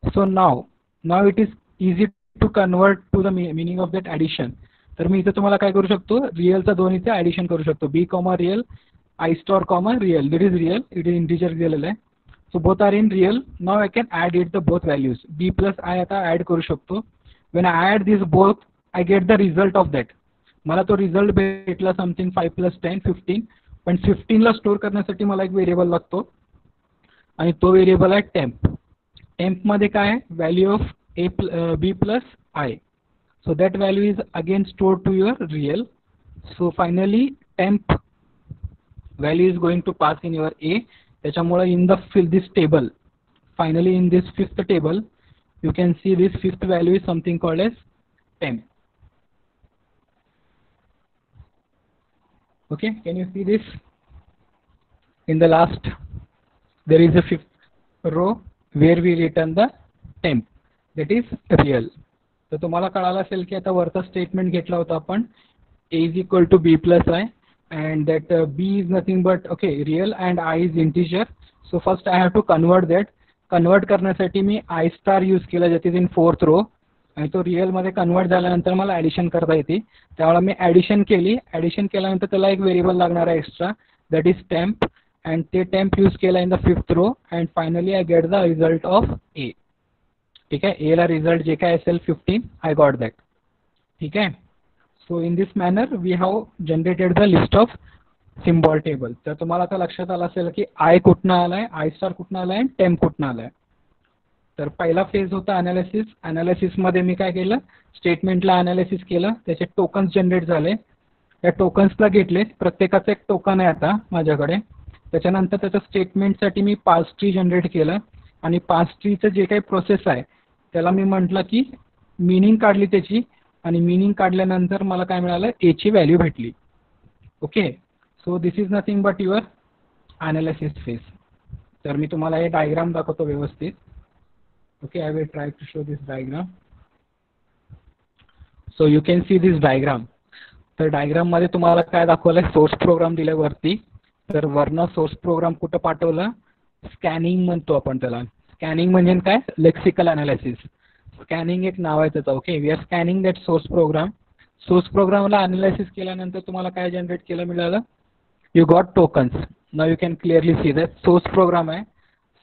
So now it is easy to convert to the meaning of that addition. तर मी इथं तुम्हाला काय करू शकतो, रिअलचा दोन्हीचे ॲडिशन करू शकतो, B comma real, I star comma real. That is real, it is integer दिलेलं आहे. So both are in real. Now I can add it the both values, B plus I आता ॲड करू शकतो. When I add this both I get the result of that. मला तो result भेटला something 5 + 10 15, पण 15ला store करण्यासाठी मला एक व्हेरिएबल लागतो आणि तो व्हेरिएबल आहे टेम्प. टेम्पमध्ये काय आहे, value of A B plus I. So that value is again store to your real. So finally temp value is going to pass in your A. त्याच्यामुळे in the this table, finally in this 5th table you can see this 5th value is something called as temp. Okay, can you see this? In the last, there is a 5th row where we return the temp, that is real. तर तुम्हाला कळालं असेल की आता वरचा statement घेतला होता आपण, a is equal to b plus i, and that b is nothing but, okay, real and i is integer. So first I have to convert that. Convert करण्यासाठी मी i स्टार यूज केला, that is in 4th row, आणि तो रिअलमध्ये convert झाल्यानंतर मला addition करता येते. त्यावेळेला मी addition केली. ॲडिशन केल्यानंतर त्याला एक व्हेरिएबल लागणार आहे extra, that is temp, and ते टेम्प यूज केला in the 5th row, and finally I get the result of A. ठीक आहे, एला रिझल्ट जे काय असेल 15, आय गॉट दॅट. ठीक आहे. So in this manner we have generated the list of symbol table. तर तुम्हाला आता लक्षात आलं असेल की आय कुठनं आलाय, आय स्टार कुठनं आलाय, टेम्प कुठनं आलाय. तर पहिला फेज होता अनालिसिस. अनालिसिसमध्ये मी काय केलं, स्टेटमेंटला अनालिसिस केलं, त्याचे टोकन्स जनरेट झाले, त्या टोकन्सला घेतले, प्रत्येकाचं एक टोकन आहे आता माझ्याकडे. त्याच्यानंतर त्याच्या स्टेटमेंटसाठी मी पास ट्री जनरेट केलं आणि पास ट्रीचं जे काही प्रोसेस आहे त्याला मी म्हटलं की मिनिंग काढली त्याची, आणि मिनिंग काढल्यानंतर मला काय मिळालं, एची व्हॅल्यू भेटली. Okay, so this is nothing but your analysis phase. तर मी तुम्हाला हे डायग्राम दाखवतो व्यवस्थित. Okay, I will try to show this diagram. So you can see this diagram. तर डायग्राम मध्ये तुम्हाला काय दाखवलंय, सोर्स प्रोग्राम दिलाय वरती. तर वरनं सोर्स प्रोग्राम कुठं पाठवलं, स्कॅनिंग म्हणतो आपण त्याला. स्कॅनिंग म्हणजे काय, लेक्सिकल अनालिसिस. स्कॅनिंग एक नाव आहे त्याचं. Okay, we are scanning that source program. Source प्रोग्रामला अनालिसिस केल्यानंतर तुम्हाला काय जनरेट केलं मिळालं, you got tokens. Now you can clearly see that source program आहे.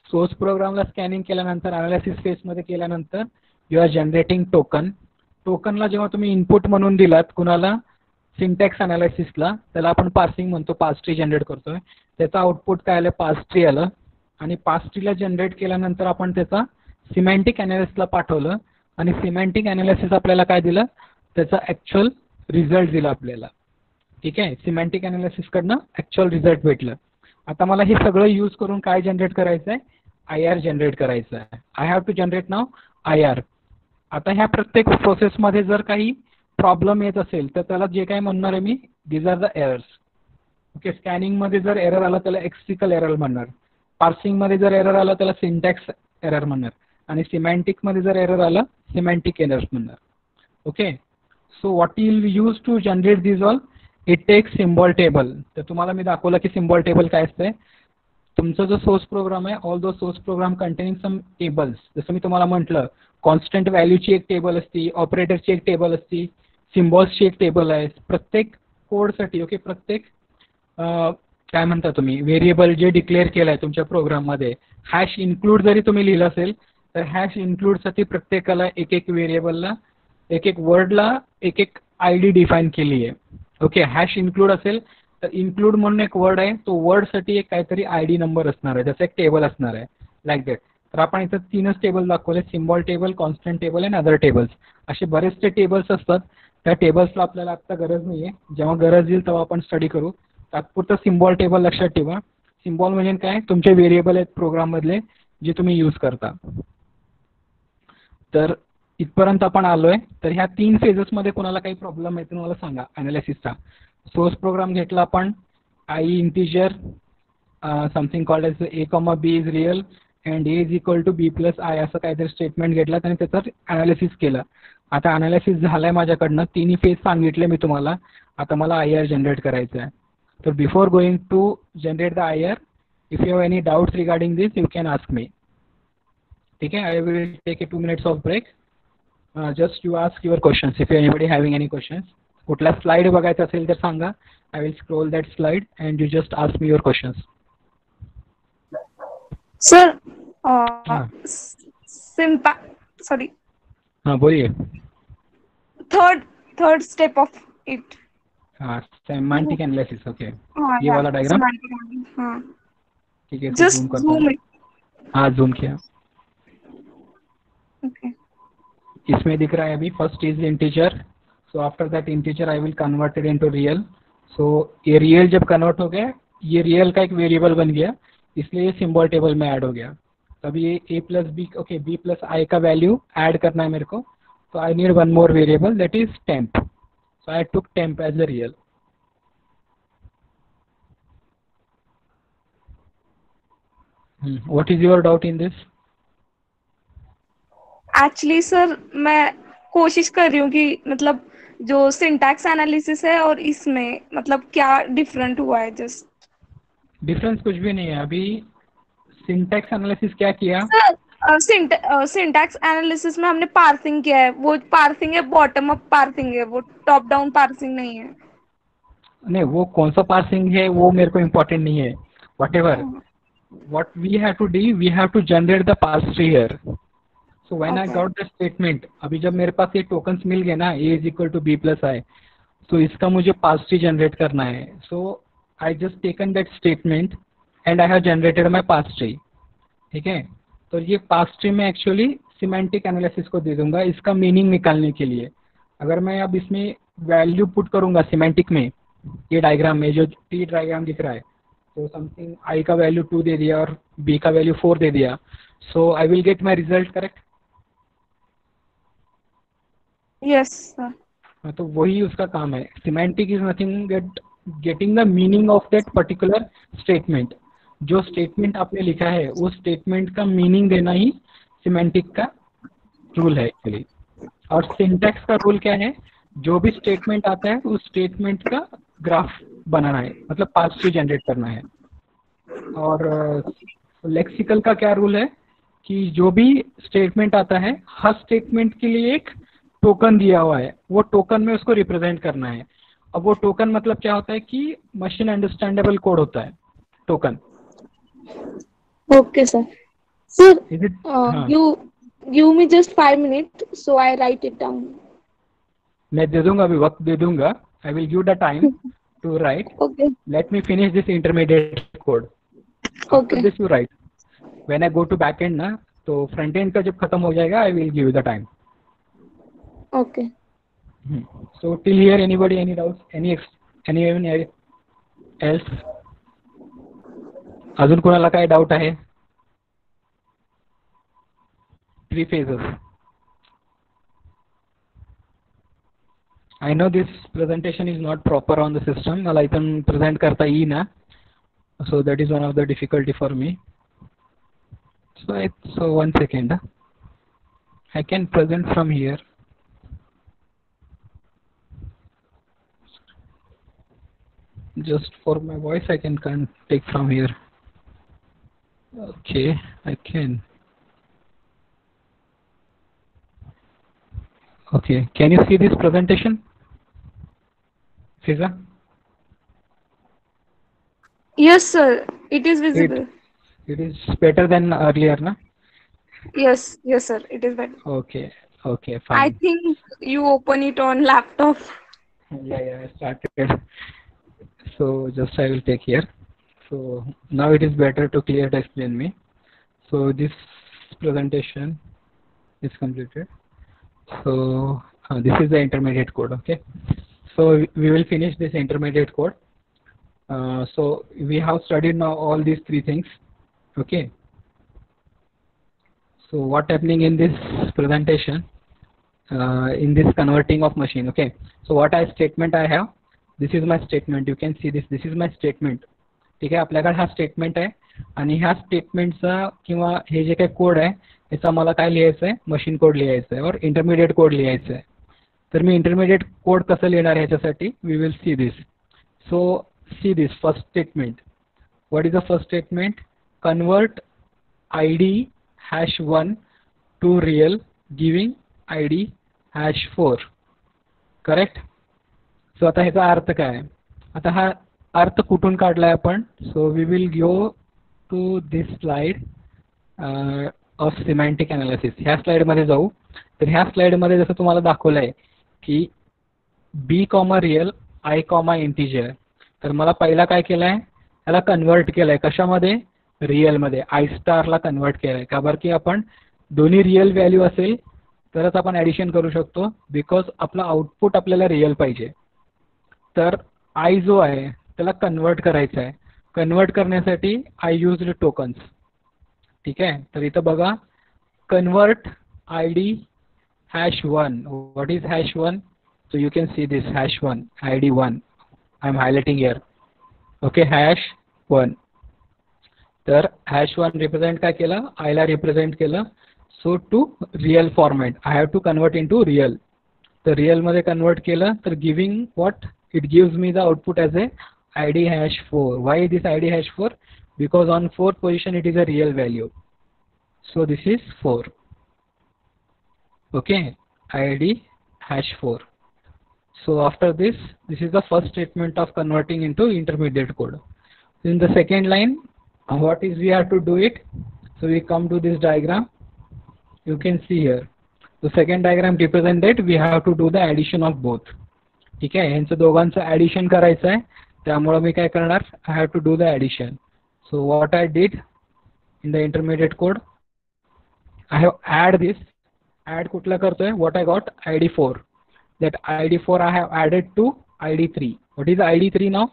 सोर्स प्रोग्रामला स्कॅनिंग केल्यानंतर अनालिसिस फेजमध्ये केल्यानंतर यू आर जनरेटिंग टोकन. टोकनला जेव्हा तुम्ही इनपुट म्हणून दिलात कुणाला, सिंटॅक्स अनालिसिसला, त्याला आपण पार्सिंग म्हणतो, पास ट्री जनरेट करतोय. त्याचा आउटपुट काय आलं, पास ट्री आलं. आणि पास ट्रीला जनरेट केल्यानंतर आपण त्याचा सिमॅन्टिक अनालिसिसला पाठवलं, आणि सिमॅन्टिक अनालिसिस आपल्याला काय दिलं, त्याचा ॲक्च्युअल रिझल्ट दिला आपल्याला. ठीक आहे, सिमॅन्टिक अनालिसिसकडनं ॲक्च्युअल रिझल्ट भेटलं. आता मला हे सगळं यूज करून काय जनरेट करायचं आहे, आय आर जनरेट करायचं आहे. I have to generate now I are. आता ह्या प्रत्येक प्रोसेसमध्ये जर काही प्रॉब्लेम येत असेल तर त्याला जे काय म्हणणार आहे मी, these are the errors. Okay, स्कॅनिंगमध्ये जर एरर आला त्याला एक्सिकल एरर म्हणणार, पार्सिंगमध्ये जर एरर आला त्याला सिंटॅक्स एरर म्हणणार, आणि सिमॅन्टिकमध्ये जर एरर आला सिमॅन्टिक एरर्स म्हणणार. Okay, so what you will use to generate this all, it takes symbol table. तर तुम्हाला मी दाखवलं की सिम्बॉल टेबल काय असते. तुमचा जो सोर्स प्रोग्राम आहे, although source program containing some tables. जसं मी तुम्हाला म्हटलं, कॉन्स्टंट व्हॅल्यूची एक टेबल असती, ऑपरेटरची एक टेबल असती, सिम्बॉल्सची एक टेबल आहे प्रत्येक कोडसाठी. ओके, प्रत्येक काय म्हणता तुम्ही, व्हेरिएबल जे डिक्लेअर केलं आहे तुमच्या प्रोग्राममध्ये, हॅश इन्क्लूड जरी तुम्ही लिहिलं असेल तर हॅश इन्क्लूडसाठी प्रत्येकाला एक एक व्हेरिएबलला, एक एक वर्डला एक एक आय डी डिफाईन केली आहे. ओके, हॅश इन्क्लूड असेल तर इन्क्लूड म्हणून एक वर्ड आहे, तो वर्डसाठी एक काहीतरी आय डी नंबर असणार आहे, जसं एक टेबल असणार आहे, लाईक दॅट. तर आपण इथं 3च टेबल दाखवले, सिम्बॉल टेबल, कॉन्स्टंट टेबल आणि अदर टेबल्स. असे बरेचसे टेबल्स असतात. त्या टेबल्सला आपल्याला आत्ता गरज नाही आहे, जेव्हा गरज येईल तेव्हा आपण स्टडी करू. तात्पुरतं सिम्बॉल टेबल लक्षात ठेवा. सिम्बॉल म्हणजे काय, तुमचे व्हेरिएबल आहेत प्रोग्राममधले जे तुम्ही यूज करता. तर इथपर्यंत आपण आलोय. तर ह्या 3 फेजेसमध्ये कोणाला काही प्रॉब्लेम आहे तुम्हाला सांगा अनालिसिसचा. सोर्स प्रोग्राम घेतला आपण, I integer, something called as A comma B is real and A is equal to B plus I, असं काहीतरी स्टेटमेंट घेतला आणि त्याचं अनालिसिस केलं. आता अनालिसिस झालंय माझ्याकडनं, 3 फेज सांगितले मी तुम्हाला. आता मला आय आर जनरेट करायचं आहे. तर before going to generate the I R, if you have any doubts regarding this you can ask me. ठीक आहे, I will take a 2 minutes of break. Just you ask your questions if anybody having any questions. कुठला slide बघायचा असेल तर सांगा, I will scroll that slide and you just ask me your questions. Sir, हाँ sorry, हाँ बोलिए. Third step of it. हाँ, semantic analysis. Okay, हाँ, ये वाला डायग्राम. हाँ, ठीक है, जस्ट जूम करता जूम हूँ. इट. हाँ, जूम किया. ओके, इसमें दिख रहा है अभी first is integer. So after that integer I will convert it into real. सो ये रियल जब कन्वर्ट हो गया, ये रियल का एक वेरिएबल बन गया, इसलिए ये सिम्बॉल टेबल में ऐड हो गया. तब ये A plus B, okay, B plus I का वैल्यू ऐड करना है मेरे को. तो I need one more variable that is temp. So I took temp as a real. What is your doubt in this? Actually sir मैं कोशिश कर रही हूँ कि मतलब जो सिंटैक्स एनालिसिस है और इसमें मतलब क्या डिफरेंट हुआ है जस्ट. डिफरेंस कुछ भी नहीं है. अभी सिंटैक्स एनालिसिस क्या किया, सर सिंटैक्स एनालिसिस में हमने पार्सिंग किया है, वो पार्सिंग है बॉटम अप पार्सिंग है, वो टॉप डाउन पार्सिंग नहीं है. नहीं वो कौन सा पार्सिंग है वो मेरे को इम्पोर्टेंट नहीं है. What ever what we have to do, we have to generate the parse tree here. So when I Okay. got the statement, अभी जब मेरे पास ये tokens मिल गए ना, a is equal to b plus i, तो इसका मुझे parse tree generate करना है. So I just taken that statement and I have generated my pass tree. ठीक है, तो ये पास ट्री में एक्चुअली सिमेंटिक एनालिसिस को दे दूंगा इसका मीनिंग निकालने के लिए. अगर मैं अब इसमें वैल्यू पुट करूंगा सिमेंटिक में, ये डायग्राम में जो टी डायग्राम दिख रहा है, तो समथिंग आई का वैल्यू 2 दे दिया और बी का वैल्यू 4 दे दिया, so I will get my result. Correct? Yes, sir. तो वही उसका काम है. Semantic is nothing getting the meaning of that particular statement. जो स्टेटमेंट आपने लिखा है उस स्टेटमेंट का मीनिंग देना ही सिमेंटिक का रूल है एक्चुअली. और सिंटैक्स का रूल क्या है? जो भी स्टेटमेंट आता है उस स्टेटमेंट का ग्राफ बनाना है, मतलब पास ट्री जनरेट करना है. और लेक्सिकल का क्या रूल है कि जो भी स्टेटमेंट आता है हर स्टेटमेंट के लिए एक टोकन दिया हुआ है, वो टोकन में उसको रिप्रेजेंट करना है. अब वो टोकन मतलब क्या होता है कि मशीन अंडरस्टैंडेबल कोड होता है token. Okay, sir. Sir, Is it? हाँ. you give me just 5 minutes, so I write it down. मैं दे दूंगा, अभी वक्त दे दूंगा. I will give the time to write. Okay. Let me finish this intermediate code. After Okay. this you write. When I go to back end ना, तो front end का जब खत्म हो जाएगा I will give you the time. Okay. So till here anybody any doubts? Anyone else? अजून कोणाला काय डाउट आहे? Three phases. I know this presentation is not proper on the system. मला इथून present करता येईना. So that is one of the difficulty for me. So one second. I can present from here. Just for my voice I can take from here. Okay, I can. Okay, can you see this presentation? Fiza? Yes, sir. It is visible. It is better than earlier, na? Yes, sir. It is better. Okay, I fine. think you open it on laptop. Yeah, I started. So just I will take here. So now it is better to clear to explain me. So this presentation is completed. So this is the intermediate code. Okay, so we will finish this intermediate code. So we have studied now all these three things. Okay, so what happening in this presentation, in this converting of machine. Okay, so what statement I have, this is my statement. You can see this is my statement. ठीक आहे, आपल्याकडे हा statement आहे आणि ह्या स्टेटमेंटचा किंवा हे जे काही code आहे याचा मला काय लिहायचं आहे, मशीन कोड लिहायचं आहे और इंटरमिडिएट कोड लिहायचं आहे. तर मी इंटरमिडिएट कोड कसं लिहिणार आहे ह्याच्यासाठी we will see this. So see this first statement. What is the first statement? Convert ID #1 to real giving ID #4. Correct? So आता ह्याचा अर्थ काय आहे? आता हा अर्थ कुठून काढलाय आपण? So we will go to this slide of semantic analysis. ह्या स्लाइडमध्ये जाऊ. तर ह्या स्लाइडमध्ये जसं तुम्हाला दाखवलं आहे की B, रियल, I, इंटिजर. तर मला पहिला काय केलं आहे, त्याला कन्वर्ट केलं आहे. कशामध्ये? रिअलमध्ये. I स्टारला कन्वर्ट केलं आहे. का बरं की आपण दोन्ही रिअल व्हॅल्यू असेल तरच आपण ॲडिशन करू शकतो, बिकॉज आपलं आउटपुट आपल्याला रिअल पाहिजे. तर I जो आहे त्याला कन्वर्ट करायचं आहे. कन्वर्ट करण्यासाठी I यूज्ड टोकन्स. ठीक आहे, तर इथं बघा convert ID #1. What is #1? So you can see this #1 ID1. I am highlighting here. Okay, #1. तर #1 रिप्रेझेंट काय केलं? I ला रिप्रेझेंट केलं. So to real format I have to convert into real. तर रिअलमध्ये कन्वर्ट केलं तर giving what it gives me the output as A ID #4. Why this ID #4? Because on 4th position it is a real value. So this is 4. Okay, ID #4. So after this is the first statement of converting into intermediate code. In the second line, what is we have to do it? So we come to this diagram. You can see here. The second diagram represents that we have to do the addition of both. ठीक आहे, यांचं दोघांचं addition करायचं आहे त्यामुळे मी काय करणार, I have to do the addition. So what I did in the intermediate code, I have add this. Add कुठला करतोय, what I got ID4. That ID4 I have added to ID3. What is ID3 now?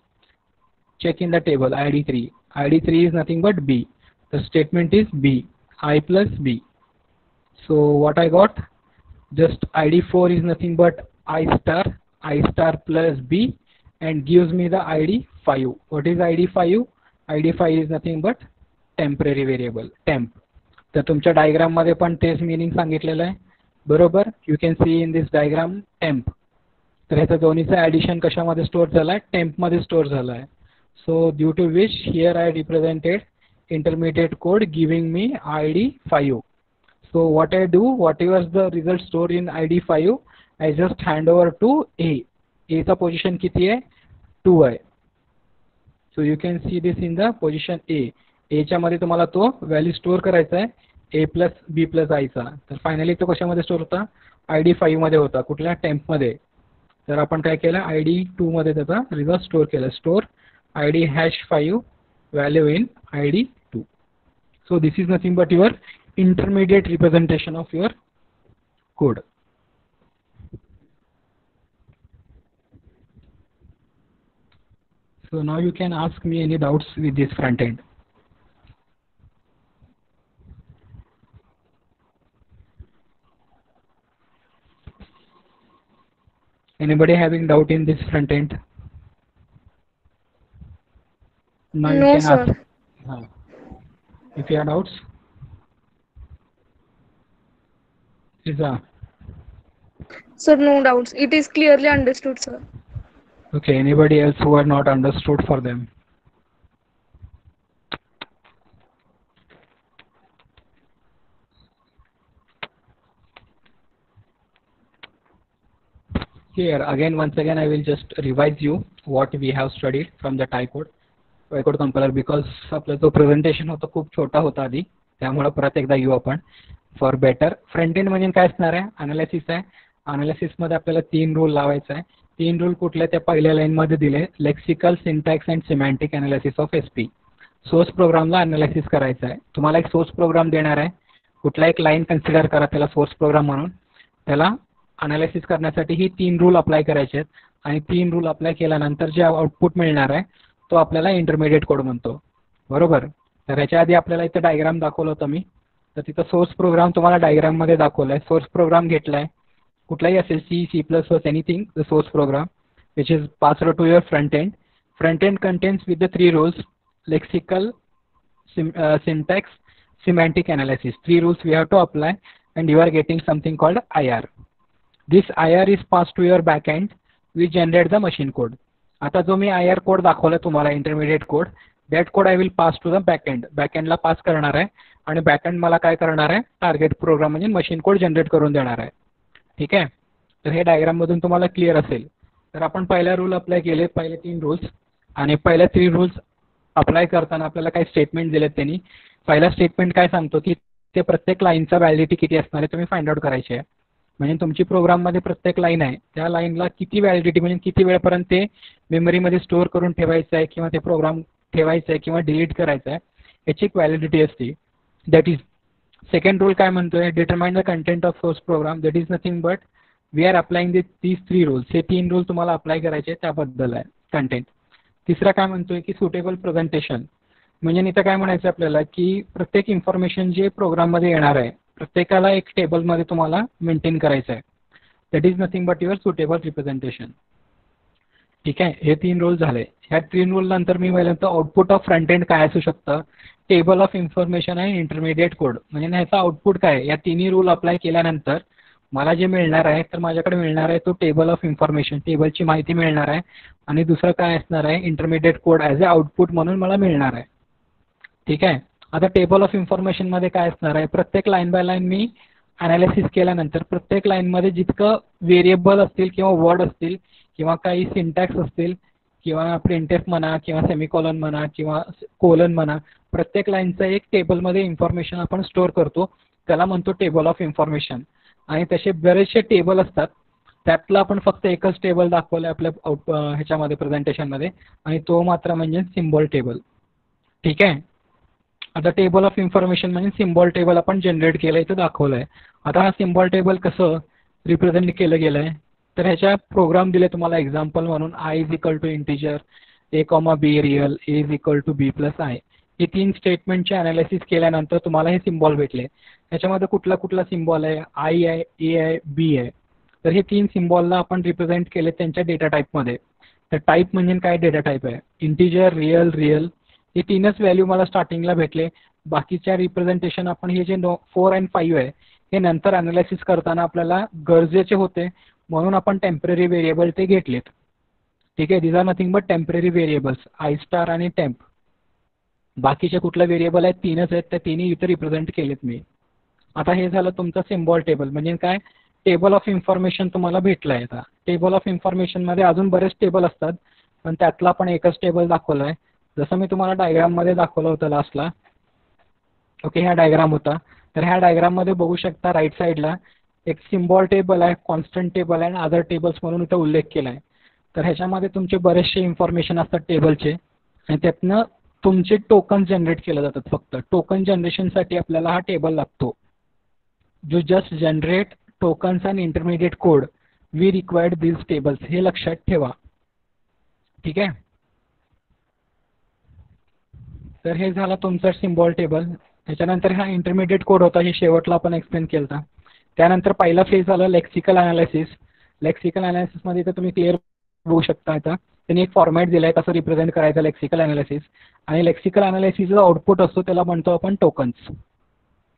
Check in the table ID3. ID3 is nothing but B. The statement is B, I plus B. So what I got? Just ID4 is nothing but I star plus B and gives me the ID5. What is ID5? ID5 is nothing but temporary variable, temp. तर तुमच्या diagram मध्ये पण तेच meaning सांगितलेलं आहे बरोबर. You can C in this diagram temp. तर ह्याचा दोन्हीचा ॲडिशन कशामध्ये स्टोअर झाला आहे, टेम्पमध्ये स्टोअर झाला आहे. So due to which here I represented intermediate code giving me ID5. So what I do, whatever the result store in ID5, I just hand over to A. एचा position किती आहे, 2 आहे. So you can see this in the position A. एच्या मध्ये तुम्हाला तो value store करायचा आहे A प्लस बी प्लस आयचा. तर फायनली तो कशामध्ये स्टोअर होता, ID5 मध्ये होता, कुठल्या टेम्पमध्ये. तर आपण काय केलं, ID2 मध्ये त्याचा रिझल्ट स्टोअर केला. Store ID#5 value in ID2. So this is nothing but your intermediate representation of your code. So now you can ask me any doubts with this front end. Anybody having doubt in this front end? Now you No, can sir. ask. If you have doubts, Riza. Sir, no doubts. It is clearly understood, sir. Okay. Anybody else who are not understood for them? Here again, once again, I will just revise you what we have studied from the TypeCode compiler, because आपला जो presentation होता खूप छोटा होता आधी, त्यामुळे परत एकदा येऊ आपण फॉर बेटर. फ्रंट एंड म्हणजे काय असणार आहे, अनालिसिस आहे. अनालिसिस मध्ये आपल्याला 3 रूल लावायचा आहे. 3 रूल कुठले, त्या पहिल्या लाईन मध्ये दिले, lexical, syntax and semantic analysis of SP. Source प्रोग्रामला अनालिसिस करायचा आहे. तुम्हाला एक सोर्स प्रोग्राम देणार आहे, कुठला एक लाईन कन्सिडर करा त्याला सोर्स प्रोग्राम म्हणून. त्याला अनालिसिस करण्यासाठी ही 3 रूल अप्लाय करायचे आहेत. आणि 3 रूल अप्लाय केल्यानंतर जे आउटपुट मिळणार आहे तो आपल्याला इंटरमिडिएट कोड म्हणतो बरोबर. तर याच्या आधी आपल्याला इथं डायग्राम दाखवलं होतं मी. तर तिथं सोर्स प्रोग्राम तुम्हाला डायग्राम मध्ये दाखवलाय. सोर्स प्रोग्राम घेतलाय, कुठलाही असेल, C++, anything, the source programme which is passed to your front end. Front end contains with the 3 rules, lexical, syntax, semantic analysis. 3 rules we have to apply, and you are getting something called IR. This IR is passed to your backend, which generate the machine code. आता जो मी IR code दाखवला तुम्हाला, intermediate code, that code I will pass to the backend. बॅकएंडला पास करणार आहे आणि backend मला काय करणार आहे, टार्गेट प्रोग्राम म्हणजे मशीन कोड जनरेट करून देणार आहे. ठीक आहे. तर हे डायग्राम मधून तुम्हाला क्लिअर असेल. तर आपण पहिला रूल अप्लाय केले, पहिले 3 रूल्स, आणि पहिल्या 3 रूल्स अप्लाय करताना आपल्याला काही स्टेटमेंट दिलेत त्यांनी. पहिला स्टेटमेंट काय सांगतो की ते प्रत्येक लाईनचा व्हॅलिडिटी किती असणार आहे तुम्ही फाइंड आउट करायचे आहे. म्हणजे तुमची प्रोग्राममध्ये प्रत्येक लाईन आहे, त्या लाईनला किती व्हॅलिडिटी म्हणजे किती वेळपर्यंत ते मेमरीमध्ये स्टोअर करून ठेवायचं आहे किंवा ते प्रोग्राम ठेवायचं आहे किंवा डिलीट करायचं आहे, याची एक व्हॅलिडिटी असते. दॅट इज सेकंड रूल काय म्हणतोय, determine the content of source program. That is nothing but we are applying these 3 rules. हे 3 रूल तुम्हाला अप्लाय करायचे त्याबद्दल आहे कंटेंट. तिसरा काय म्हणतोय की सुटेबल प्रेझेंटेशन. म्हणजे इथं काय म्हणायचं आपल्याला की प्रत्येक इन्फॉर्मेशन जे प्रोग्राममध्ये येणार आहे प्रत्येकाला एक टेबलमध्ये तुम्हाला मेंटेन करायचं आहे. That is nothing but your suitable representation. ठीक आहे. हे 3 रूल झाले. ह्या 3 रूल नंतर मी म्हणतो आउटपुट ऑफ फ्रंट एंड काय असू शकतं, टेबल ऑफ इन्फॉर्मेशन आणि इंटरमिडिएट कोड. म्हणजे ह्याचा आउटपुट काय, या 3 रूल अप्लाय केल्यानंतर मला जे मिळणार आहे, तर माझ्याकडे मिळणार आहे तो टेबल ऑफ इन्फॉर्मेशन, टेबलची माहिती मिळणार आहे. आणि दुसरं काय असणार आहे, intermediate code as a output म्हणून मला मिळणार आहे. ठीक आहे. आता टेबल ऑफ इन्फॉर्मेशन मध्ये काय असणार आहे, प्रत्येक line by line me analysis केल्यानंतर प्रत्येक लाईनमध्ये जितकं व्हेरिएबल असतील किंवा वर्ड असतील किंवा काही सिंटॅक्स असतील किंवा प्रिंटएफ म्हणा किंवा सेमिकॉलन म्हणा किंवा कोलन म्हणा, प्रत्येक लाईनचं एक टेबलमध्ये इन्फॉर्मेशन आपण स्टोअर करतो, त्याला म्हणतो टेबल ऑफ इन्फॉर्मेशन. आणि तसे बरेचसे टेबल असतात, त्यातला आपण फक्त एकच टेबल दाखवलाय आपल्या ह्याच्यामध्ये प्रेझेंटेशनमध्ये, आणि तो मात्र म्हणजे सिम्बॉल टेबल. ठीक आहे. आता टेबल ऑफ इन्फॉर्मेशन म्हणजे सिम्बॉल टेबल आपण जनरेट केलं इथं दाखवलंय. आता हा सिम्बॉल टेबल कसं रिप्रेझेंट केलं गेलंय, तर ह्याच्या प्रोग्राम दिले तुम्हाला एक्झाम्पल म्हणून I is equal to integer, A comma B real, A is equal to B plus I. हे 3 स्टेटमेंटचे अनालिसिस केल्यानंतर तुम्हाला हे सिम्बॉल भेटले. ह्याच्यामध्ये कुठला कुठला सिम्बॉल आहे, आय आहे, ए आहे, बी आहे. तर हे 3 सिम्बॉलला आपण रिप्रेझेंट केले त्यांच्या डेटा टाईपमध्ये. तर टाईप म्हणजे काय डेटा टाईप आहे, इंटिजर, रिअल, रिअल. हे 3च व्हॅल्यू मला स्टार्टिंगला भेटले. बाकीच्या रिप्रेझेंटेशन आपण हे जे 4 आणि 5 आहे हे नंतर अनालिसिस करताना आपल्याला गरजेचे होते म्हणून आपण टेम्पररी व्हेरिएबल ते घेतलेत. ठीक आहे. These are nothing but temporary variables, I star आणि टेम्प. बाकीचे कुठले व्हेरिएबल आहेत 3च आहेत, त्या 3ही इथे रिप्रेझेंट केलेत मी. आता हे झालं तुमचं सिम्बॉल टेबल. म्हणजे काय, टेबल ऑफ इन्फॉर्मेशन तुम्हाला भेटलं आहे. आता टेबल ऑफ इन्फॉर्मेशनमध्ये अजून बरेच टेबल असतात, पण त्यातला आपण एकच टेबल दाखवला आहे. जसं मी तुम्हाला डायग्राममध्ये दाखवलं होतं लास्टला. ओके, ह्या डायग्राम होता. तर ह्या डायग्राममध्ये बघू शकता राईट साईडला एक सिम्बॉल टेबल आहे, कॉन्स्टंट टेबल आहे आणि अदर टेबल्स म्हणून इथं उल्लेख केला आहे. तर ह्याच्यामध्ये तुमचे बरेचसे इन्फॉर्मेशन असतात टेबलचे, आणि त्यातनं तुमचे टोकन जनरेट केले जातात. फक्त टोकन जनरेशनसाठी आपल्याला हा टेबल लागतो. जो just generate tokens and intermediate code we required this tables, हे लक्षात ठेवा. ठीक आहे. तर हे झालं तुमचं सिम्बॉल टेबल. त्याच्यानंतर हा इंटरमिडिएट कोड होता, हे शेवटला आपण एक्सप्लेन केला होता. त्यानंतर पहिला फेज झाला लेक्सिकल अनालिसिस. लेक्सिकल अनालिसिसमध्ये तर तुम्ही क्लिअर बघू शकता. आता त्यांनी एक फॉर्मॅट दिलाय कसं रिप्रेझेंट करायचं लेक्सिकल अनालिसिस, आणि लेक्सिकल अनालिसिसचा आउटपुट असतो त्याला म्हणतो आपण टोकन्स.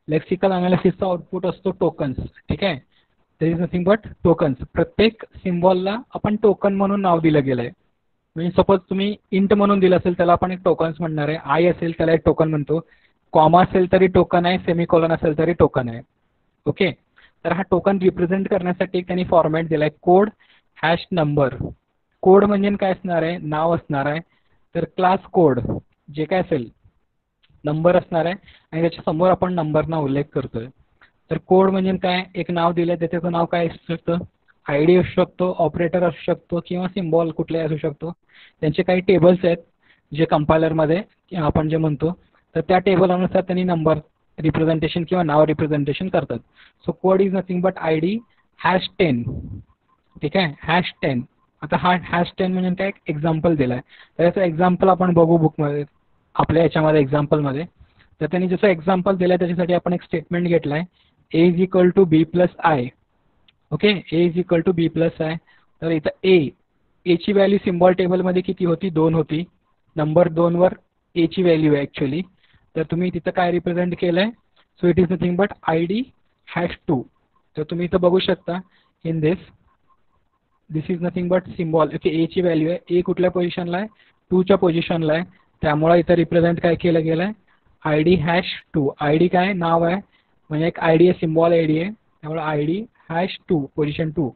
लेक्सिकल अनालिसिसचा आउटपुट असतो टोकन्स. ठीक आहे. There is nothing but tokens. प्रत्येक सिम्बॉलला आपण टोकन म्हणून नाव दिलं गेलंय. म्हणजे सपोज तुम्ही इंट म्हणून दिलं असेल त्याला आपण एक टोकन्स म्हणणार आहे, आय असेल त्याला एक टोकन म्हणतो, कॉमा असेल तरी टोकन आहे, सेमिकोलॉन असेल तरी टोकन आहे. ओके. तर हा टोकन रिप्रेझेंट करण्यासाठी त्यांनी फॉर्मॅट दिलाय कोड हॅश नंबर. कोड म्हणजे काय असणार आहे, नाव असणार आहे. तर क्लास कोड जे काय असेल नंबर असणार आहे, आणि त्याच्या समोर आपण नंबरना उल्लेख करतोय. तर कोड म्हणजे काय, एक नाव दिलंय, त्याचं नाव काय असू शकतं, आयडी असू शकतो, ऑपरेटर असू शकतो, किंवा सिम्बॉल कुठलाही असू शकतो. त्यांचे काही टेबल्स आहेत जे कंपायलरमध्ये आपण जे म्हणतो, तर त्या टेबलनुसार त्यांनी नंबर रिप्रेझेंटेशन किंवा नाव रिप्रेझेंटेशन करतात. So code is nothing but ID hash 10. ठीक आहे, हॅश 10. आता हा हॅश 10 म्हणजे काय एक्झाम्पल दिलाय. तर याचं एक्झाम्पल आपण बघू बुकमध्ये, आपल्या याच्यामध्ये एक्झाम्पलमध्ये. तर त्यांनी जसं एक्झाम्पल दिलंय त्याच्यासाठी आपण एक स्टेटमेंट घेतलाय, A is equal to B plus I. Okay, A is equal to B plus I. तर इथं एची व्हॅल्यू सिम्बॉल टेबलमध्ये किती होती, 2 होती. नंबर 2 वर एची व्हॅल्यू आहे ॲक्च्युली. तर तुम्ही तिथं काय रिप्रेझेंट केलं आहे, so it is nothing but I D hash 2. तर तुम्ही इथं बघू शकता in this is nothing but symbol. Okay, Aichi value आहे, ए कुठल्या पोझिशनला आहे, 2च्या पोझिशनला आहे. त्यामुळे इथं रिप्रेझेंट काय केलं गेलं आहे, I D hash 2. I D काय नाव आहे, म्हणजे एक आय डी आहे, सिम्बॉल आय डी आहे, त्यामुळे आय डी हॅश 2 पोझिशन 2.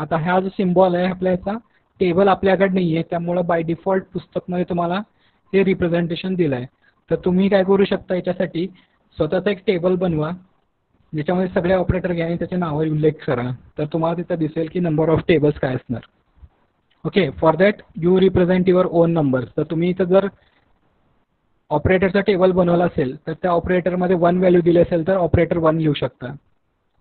आता हा जो सिम्बॉल आहे आपल्या याचा टेबल आपल्याकडे नाही आहे, त्यामुळं बाय डिफॉल्ट पुस्तकमध्ये तुम्हाला हे रिप्रेझेंटेशन दिलं आहे. तर तुम्ही काय करू शकता, याच्यासाठी स्वतःचा एक टेबल बनवा ज्याच्यामध्ये सगळे ऑपरेटर घ्या आणि त्याचे नाव उल्लेख करा. तर तुम्हाला तिथं दिसेल की नंबर ऑफ टेबल्स काय असणार. Okay, for that you represent your own number. तर तुम्ही इथं जर ऑपरेटरचा टेबल बनवला असेल तर त्या ऑपरेटरमध्ये 1 व्हॅल्यू दिली असेल तर ऑपरेटर 1 लिहू शकता,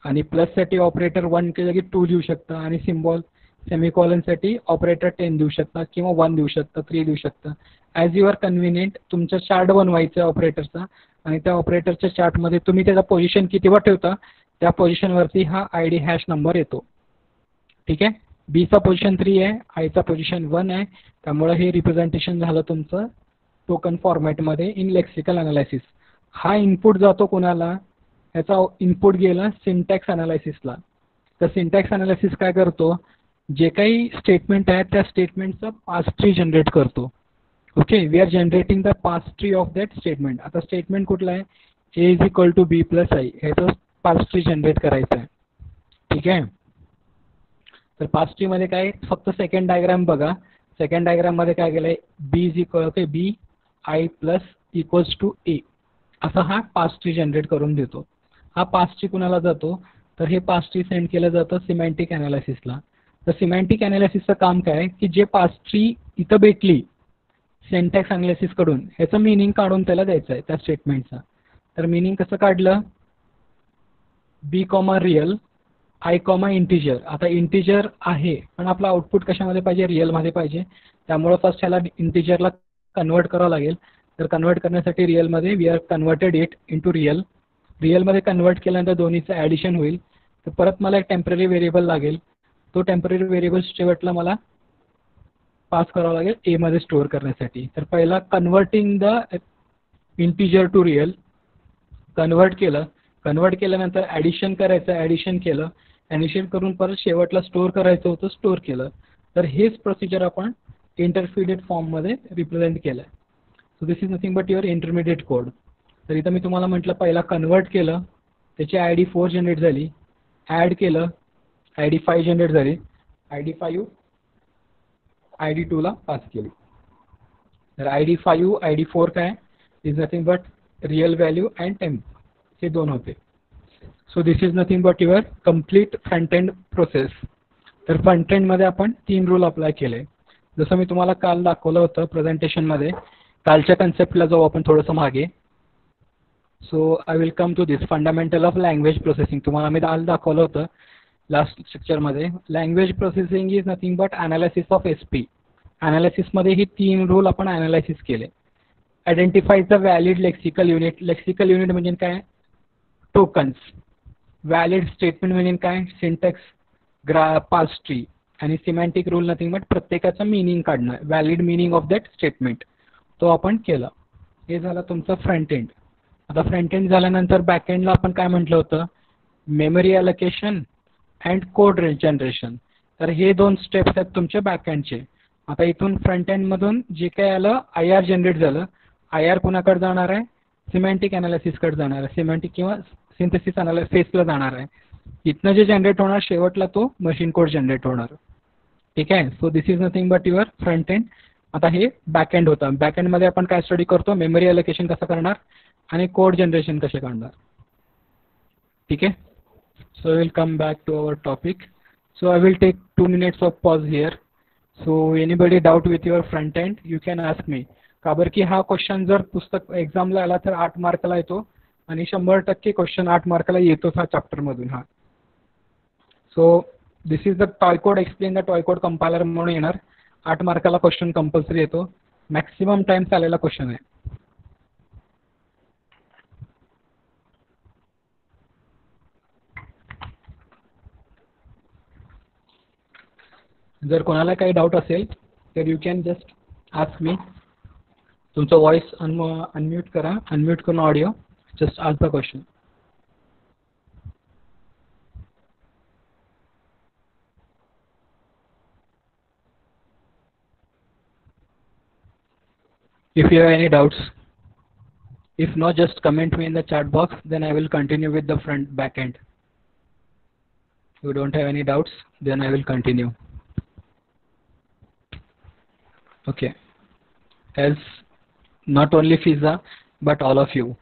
आणि प्लससाठी ऑपरेटर 1 च्या जागी 2 लिहू शकता, आणि सिम्बॉल सेमिकॉलनसाठी ऑपरेटर 10 देऊ शकता, किंवा 1 देऊ शकता, 3 देऊ शकता. As your convenient. तुमचा चार्ट बनवायचा आहे ऑपरेटरचा, आणि त्या ऑपरेटरच्या चार्टमध्ये तुम्ही त्याचा पोझिशन कितीवर ठेवता त्या पोझिशनवरती हा आय डी हॅश नंबर येतो. ठीक आहे. बीचा पोझिशन 3 आहे, आयचा पोझिशन 1 आहे. त्यामुळे हे रिप्रेझेंटेशन झालं तुमचं टोकन फॉर्मॅटमध्ये इन लेक्सिकल अनालिसिस. हा इनपुट जातो कोणाला, याचा इनपुट गेला सिंटॅक्स अनालिसिसला. तर सिंटॅक्स अनालिसिस काय करतो, जे काही स्टेटमेंट आहे त्या स्टेटमेंटचं पास ट्री जनरेट करतो. ओके, we are generating the parse tree of that statement. आता स्टेटमेंट कुठलं आहे, A is equal to B plus I, ह्याचं पास ट्री जनरेट करायचं आहे. ठीक आहे. तर पास ट्रीमध्ये काय, फक्त सेकंड डायग्राम बघा. सेकंड डायग्राममध्ये काय केलं आहे, B is equal okay B I plus equals to A, असा हा पास ट्री जनरेट करून देतो. हा पास ट्री कुणाला जातो, तर हे पास ट्री सेंड केलं जातं सिमॅन्टिक अनालिसिसला. तर सिमॅन्टिक अनालिसिसचं काम काय आहे की जे पास ट्री इथं भेटली सिंटॅक्स अनालिसिस कडून ह्याचं मिनिंग काढून त्याला द्यायचं आहे त्या स्टेटमेंटचा. तर मिनिंग कसं काढलं, बी कॉमा रिअल आय कॉमा इंटिजर. आता इंटिजर आहे पण आपला आउटपुट कशामध्ये पाहिजे, रिअलमध्ये पाहिजे. त्यामुळे फर्स्ट ह्याला इंटिजरला कन्वर्ट करावं लागेल. तर कन्वर्ट करण्यासाठी रिअलमध्ये we are converted it into real. रिअलमध्ये कन्वर्ट केल्यानंतर दोन्हीचं ॲडिशन होईल. तर परत मला एक टेम्पररी व्हेरिएबल लागेल. तो टेम्पररी व्हेरिएबल शेवटला मला पास करावं लागेल ए मध्ये स्टोअर करण्यासाठी. तर पहिला converting the integer to real convert केलं. कन्वर्ट केल्यानंतर ॲडिशन करायचं, ॲडिशन केलं. ॲडिशन करून परत शेवटला स्टोअर करायचं होतं, स्टोअर केलं. तर हेच प्रोसिजर आपण इंटरफिडेड फॉर्ममध्ये रिप्रेझेंट केलं आहे. सो this is nothing but your intermediate code. तर इथं मी तुम्हाला म्हटलं पहिला कन्वर्ट केलं, त्याची ID 4 जनरेट झाली. ॲड केलं, ID 5 जनरेट झाली. ID 5 ID 2 ला पास केली. तर ID 5 ID 4 काय is nothing but real value and temp, हे दोन होते. So this is nothing but your complete front end process. तर फ्रंट एंडमध्ये आपण 3 रूल अप्लाय केले. जसं मी तुम्हाला काल दाखवलं होतं प्रेझेंटेशनमध्ये, कालच्या कन्सेप्टला जाऊ आपण थोडंसं मागे. So I will come to this fundamental of language processing. तुम्हाला मी काल दाखवलं होतं लास्ट लेक्चरमध्ये. Language processing is nothing but analysis of SP. अनालिसिसमध्ये ही 3 रूल आपण अनालिसिस केले. Identify the valid lexical unit. Lexical unit म्हणजे काय, टोकन्स. व्हॅलिड स्टेटमेंट म्हणजे काय, सिंटॅक्स पास ट्री. आणि सिमॅन्टिक रूल नथिंग बट प्रत्येकाचं मिनिंग काढणं, valid meaning of that statement, तो आपण केला. हे झालं तुमचं फ्रंट एंड. आता फ्रंट एंड झाल्यानंतर बॅक एंडला आपण काय म्हटलं होतं, memory allocation and code generation. तर हे 2 स्टेप्स आहेत तुमचे बॅक एंडचे. आता इथून फ्रंट एंडमधून जे काय आलं IR जनरेट झालं, IR कुणाकडे जाणार आहे, सिमॅन्टिक अनालिसिसकडे जाणार आहे, सिमॅन्टिक किंवा सिंथेसिस अनालिसिसला जाणार आहे. इथनं जे जनरेट होणार शेवटला तो मशीन कोड जनरेट होणार. ठीक आहे. सो this is nothing but your front end. आता हे बॅक एंड होतं. बॅक एंडमध्ये आपण काय स्टडी करतो, मेमरी अलोकेशन कसं करणार आणि कोड जनरेशन कसे करणार. ठीक आहे. So I will come back to our topic. So I will take 2 minutes of pause here. So anybody doubt with your front end, you can ask me. का बरं की हा क्वेश्चन जर पुस्तक एक्झामला आला तर 8 मार्कला येतो आणि 100% क्वेश्चन 8 मार्कला येतोच हा चॅप्टर मधून हा. सो this is the toy code explain the toy code compiler म्हणून येणार. 8 मार्काला क्वेश्चन कंपल्सरी येतो. मॅक्सिमम टाइम चाललेला क्वेश्चन आहे. जर कोणाला काही डाऊट असेल तर यू कॅन जस्ट आस्क मी. तुमचा व्हॉइस अनम्यूट करा, अनम्यूट करून audio just ask the question. If you have any doubts, if not, just comment me in the chat box, then I will continue with the back end. If you don't have any doubts, then I will continue. Okay. As not only Fiza, but all of you.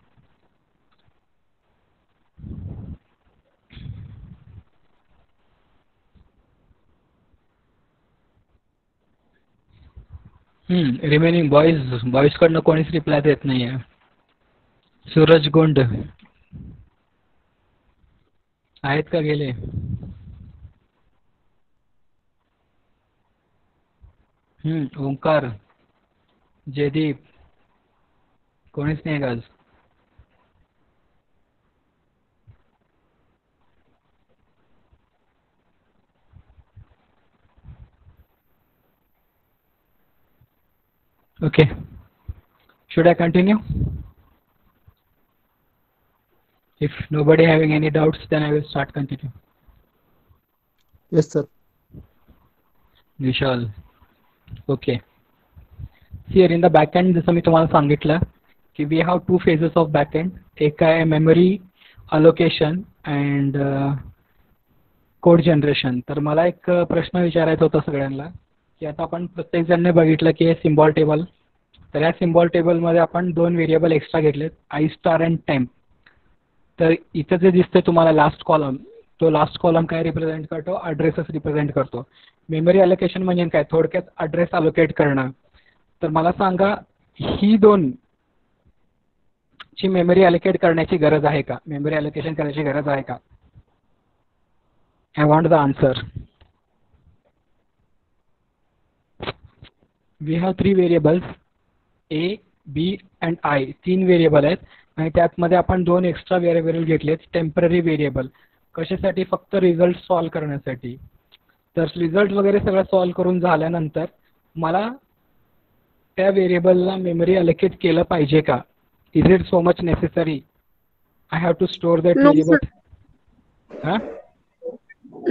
Remaining boys कडनं कोणीच reply देत नाहीये. सूरज गुंड आहेत का गेले? ओंकार, जयदीप, कोणीच नाही आज. Okay. Should I continue? If nobody having any doubts, then I will start continue. Yes, sir. Vishal. Okay. Here in the backend, जसं मी तुम्हाला सांगितलं की we have 2 phases of backend. एक आहे memory allocation and code generation. तर मला एक प्रश्न विचारायचा होता सगळ्यांना की आता आपण प्रत्येक जणने बघितलं की हे सिम्बॉल टेबल. तर या सिम्बॉल टेबलमध्ये आपण 2 व्हेरिएबल एक्स्ट्रा घेतलेत, i स्टार अँड टेम्प. तर इथं जे दिसतंय तुम्हाला लास्ट कॉलम, तो लास्ट कॉलम काय रिप्रेझेंट करतो, ॲड्रेसेस रिप्रेझेंट करतो. मेमरी अलोकेशन म्हणजे काय, थोडक्यात ॲड्रेस अलोकेट करणं. तर मला सांगा ही दोन ची मेमरी अलोकेट करण्याची गरज आहे का, मेमरी अलोकेशन करण्याची गरज आहे का? I want the answer. We have 3 variables A, B and I. 3 variable आहेत आणि त्यातमध्ये आपण 2 एक्स्ट्रा व्हेरिएबल घेतलेत, टेम्पररी व्हेरिएबल. कशासाठी? फक्त रिझल्ट सॉल्व करण्यासाठी. तर रिझल्ट वगैरे सगळं सॉल्व करून झाल्यानंतर मला त्या व्हेरिएबलला मेमरी अलोकेट केलं पाहिजे का? Is it so much necessary? I have to store that No, sir. Variable. हां,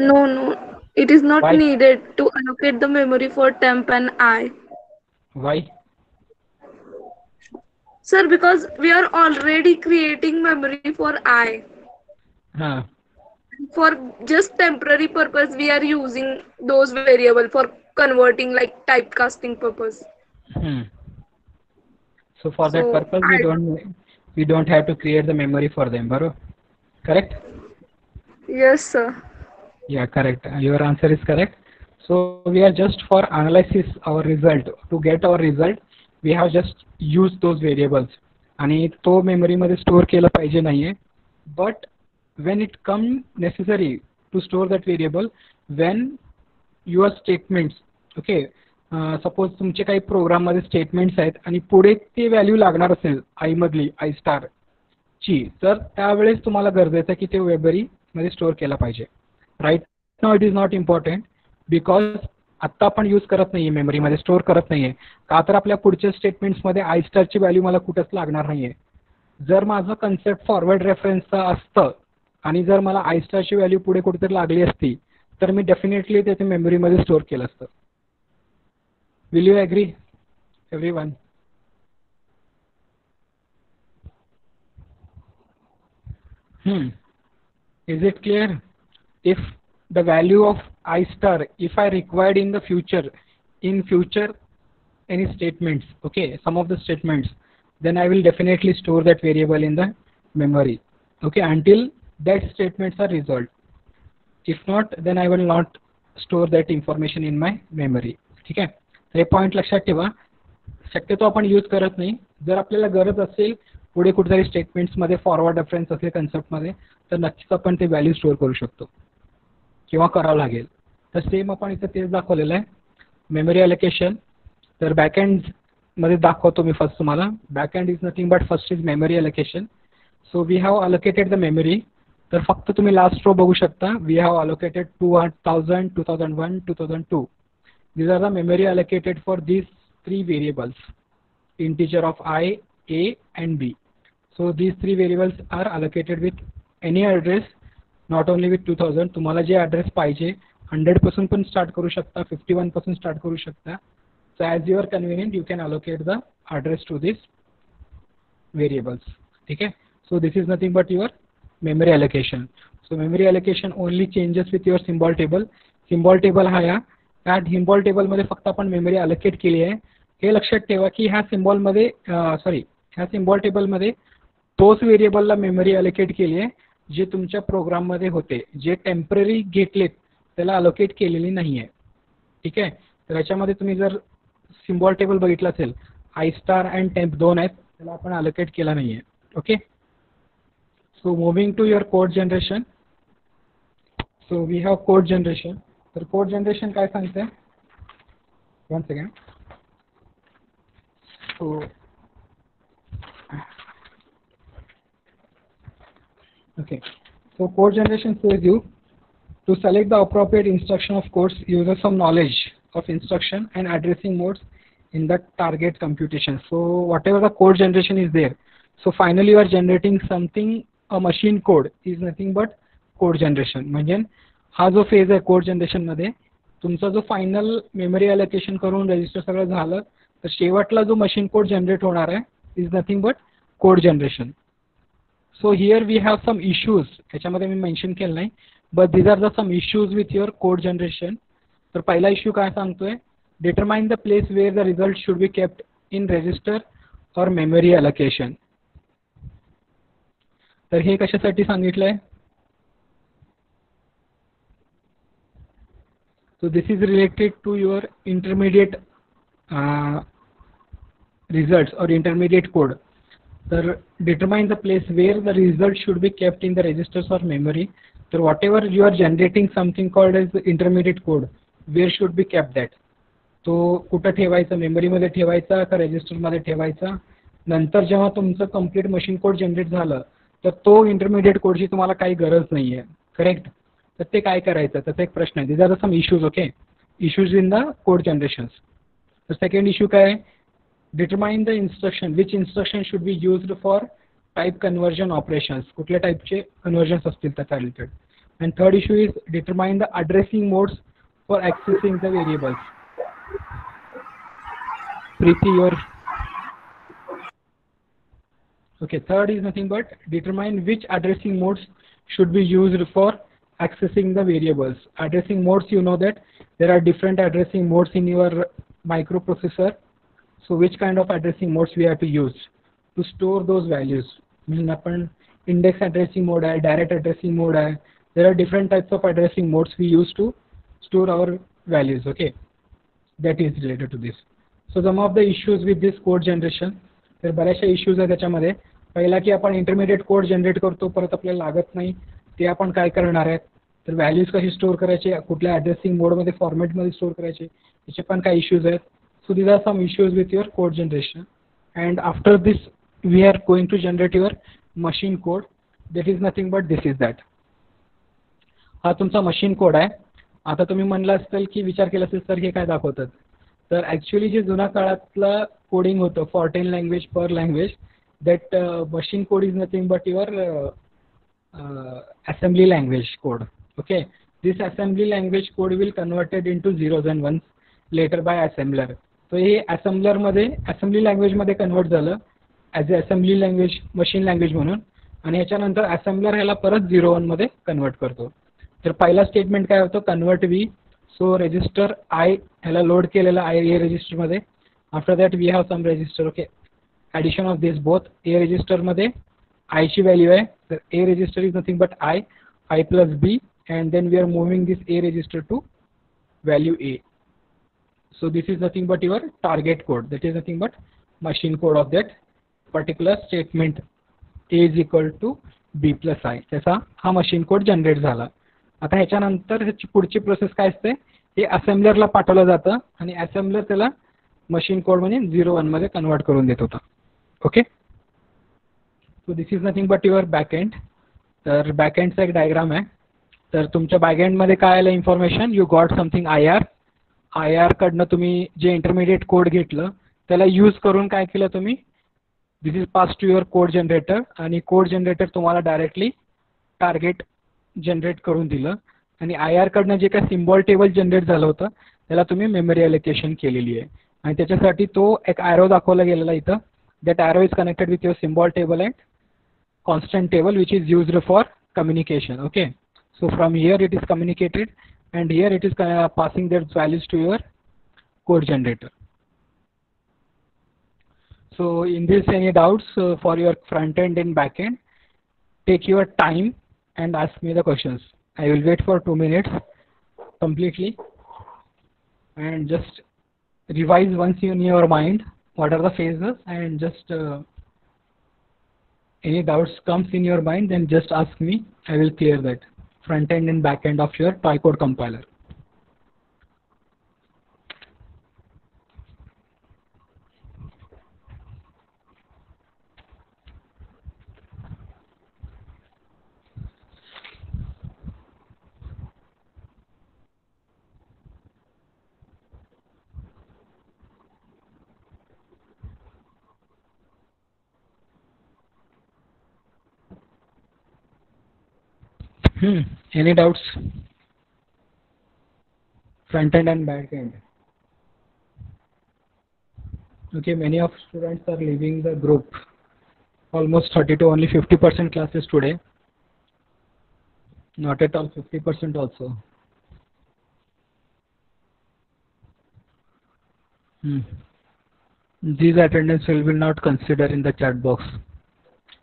No. It is not Why? needed to allocate the memory for temp and I. Y? Sir, because we are already creating memory for I. हां, For just temporary purpose, we are using those variable for converting like typecasting purpose. So for that So purpose we don't have to create the memory for them, bro. Correct? yes, sir. Yeah, correct. Your answer is correct. So we are just for analysis our result. To get our result, we have just used those variables. आणि तो memory मध्ये store केलं पाहिजे नाहीये. But when it comes necessary to store that variable, when your statements, okay, suppose तुमचे काही programme मध्ये statements आहेत आणि पुढे ते व्हॅल्यू लागणार असेल आय मधली, आय स्टार ची, तर त्यावेळेस तुम्हाला गरजेचं आहे की ते मेमरी मध्ये स्टोअर केला पाहिजे. Right now it is not important because आत्ता आपण यूज करत नाहीये, मेमरीमध्ये स्टोअर करत नाहीये. का तर आपल्या पुढच्या स्टेटमेंट्समध्ये आय स्टारची व्हॅल्यू मला कुठंच लागणार नाहीये. जर माझं कन्सेप्ट फॉरवर्ड रेफरन्सचं असतं आणि जर मला आय स्टारची व्हॅल्यू पुढे कुठेतरी लागली असती तर मी डेफिनेटली ते मेमरीमध्ये स्टोअर केलं असतं. Will you agree, everyone? Is it clear? If the value of I star, if I required in the future any statements, okay, some of the statements, then I will definitely store that variable in the memory, okay, until that statements are resolved. If not, then I will not store that information in my memory. ठीक आहे. हे point लक्षात ठेवा. शक्यतो आपण use करत नाही. जर आपल्याला गरज असेल पुढे कुठेतरी स्टेटमेंट्समध्ये फॉरवर्ड रेफरन्स असेल कन्सेप्टमध्ये तर नक्कीच आपण ते व्हॅल्यू स्टोअर करू शकतो किंवा करावं लागेल. तर सेम आपण इथं तेच दाखवलेलं आहे मेमरी अलोकेशन. तर बॅकएंडमध्ये दाखवतो मी फर्स्ट तुम्हाला. Backend is nothing but first is memory allocation. So we have allocated the memory. तर फक्त तुम्ही लास्ट रो बघू शकता. We have allocated 2000, 2001, 2002. These are the memory allocated for these 3 variables, integer of I, A and B. So these 3 variables are allocated with any address, not only with 2000. तुम्हाला जे address पाहिजे 100 पासून पण start करू शकता, 51 पासून start करू शकता. So as you are convenient, you can allocate the address to these variables. ठीक आहे. So this is nothing but your memory allocation. So memory allocation only changes with your symbol table. Symbol table हा या त्या symbol टेबलमध्ये फक्त आपण memory allocate केली आहे. हे लक्षात ठेवा की ह्या सिम्बॉलमध्ये ह्या सिम्बॉल टेबलमध्ये तोच व्हेरिएबलला मेमरी अलोकेट केली आहे जे तुमच्या प्रोग्राममध्ये होते. जे टेम्पररी घेतलेत त्याला अलोकेट केलेली नाही आहे. ठीक आहे. तर याच्यामध्ये तुम्ही जर सिम्बॉल टेबल बघितलं असेल आय स्टार अँड टेम्प 2 आहेत त्याला आपण अलोकेट केला नाही आहे. Okay. So moving to your code generation. So we have code generation. तर कोड जनरेशन काय सांगते? One second. So okay, so code generation says you to select the appropriate instruction of codes uses some knowledge of instruction and addressing modes in the target computation. So whatever the code generation is there, so finally you are generating something, a machine code is nothing but code generation. म्हणजे हा जो phase आहे code generation मध्ये तुमचा जो final memory allocation करून register सगळं झालं तर शेवटला जो मशीन कोड जनरेट होणार आहे is nothing but code generation. So here we have some issues. याच्यामध्ये मी मेन्शन केलं नाही but these are the some issues with your code generation. तर पहिला इश्यू काय सांगतोय? Determine the place where the result should be kept in register or memory allocation. तर हे कशासाठी सांगितलंय? So this is related to your intermediate results or intermediate code. So determine the place where the result should be kept in the registers or memory. So whatever you are generating something called as the intermediate code, where should be kept that? तो कुठं ठेवायचा, मेमरीमध्ये ठेवायचा का रजिस्टरमध्ये ठेवायचा? नंतर जेव्हा तुमचं complete machine code generate झालं तर तो इंटरमिडिएट कोडची तुम्हाला काही गरज नाही आहे, करेक्ट? तर ते काय करायचं, त्याचा एक प्रश्न आहे. This are some issues. Okay, issues in the code generations. तर सेकंड इश्यू काय आहे? Determine the instruction, which instruction should be used for type conversion operations, कुठल्या टाईपचे कन्वर्जन्स असतील त्याच्या रिलेटेड. And third issue is determine the addressing modes for accessing the variables. Preeti, your okay. Third is nothing but determine which addressing modes should be used for accessing the variables. Addressing modes, you know that there are different addressing modes in your microprocessor. So which kind of addressing modes we have to use to store those values? आपण index addressing mode है, direct addressing mode है. There are different types of addressing modes we use to store our values. Okay, that is related to this. So some of the issues with this code generation, तर बऱ्याचशा issues आहे त्याच्यामध्ये. पहिला की आपण intermediate code generate करतो, परत आपल्याला लागत नाही, ते आपण काय करणार आहेत? तर व्हॅल्यूज कशी स्टोअर करायचे, कुठल्या ॲड्रेसिंग मोडमध्ये फॉर्मॅटमध्ये स्टोअर करायचे, याचे पण काही इश्यूज आहेत. So these are some issues with your code generation. And after this we are going to generate your machine code. That is nothing but this is that. हा तुमचा मशीन कोड आहे. आता तुम्ही म्हणलं असेल की विचार केला असेल सर हे काय दाखवतात, तर ॲक्च्युली जे जुन्या काळातलं कोडिंग होतं फॉर्टेन लँग्वेज पर language, that machine code is nothing but your assembly language code. Okay, this assembly language code will converted into zeros and ones later by assembler. So हे assembler मध्ये assembly language मध्ये convert झालं as a assembly language machine language म्हणून, आणि ह्याच्यानंतर assembler ह्याला परत 0 1 मध्ये convert करतो. तर पहिला स्टेटमेंट काय होतं, convert V. So register I ह्याला लोड केलेला आय ए रजिस्टरमध्ये. After that we have some register. Okay, addition of this both. A रजिस्टरमध्ये आयची व्हॅल्यू आहे, तर A register is nothing but I plus B, and then we are moving this A register to value A. So this is nothing but your target code. That is nothing but machine code of that particular statement A is equal to B plus I. त्याचा हा machine code generate झाला. आता ह्याच्यानंतर ह्याची पुढची process काय असते, हे असेंब्लरला पाठवलं जातं आणि असेंब्लर त्याला मशीन कोड म्हणजे 0 1 मध्ये कन्वर्ट करून देत होता. Okay, so this is nothing but your backend. तर बॅकएंडचा एक डायग्राम आहे. तर तुमच्या बॅकएंडमध्ये काय आलं information, you got something I R कडनं तुम्ही जे इंटरमिडिएट कोड घेतलं त्याला यूज करून काय केलं तुम्ही, this is pass to your code generator, आणि कोड जनरेटर तुम्हाला डायरेक्टली टार्गेट जनरेट करून दिलं, आणि आय आर कडनं जे काय सिम्बॉल टेबल जनरेट झालं होतं त्याला तुम्ही मेमरी अलोकेशन केलेली आहे, आणि त्याच्यासाठी तो एक ॲरो दाखवला गेलेला इथं. That arrow is connected with your symbol table and constant table which is used for communication. Okay, so from here it is communicated and here it is passing their values to your code generator. So in this, any doubts for your front end and back end, take your time and ask me the questions. I will wait for 2 minutes completely and just revise once in your mind what are the phases, and just any doubts comes in your mind then just ask me. I will clear that front end and back end of your PyCode compiler. Any doubts? Front end and back end. Okay, many of students are leaving the group. Almost 30 to only 50% classes today. Not at all 50% also. These attendance will be not considered in the chat box.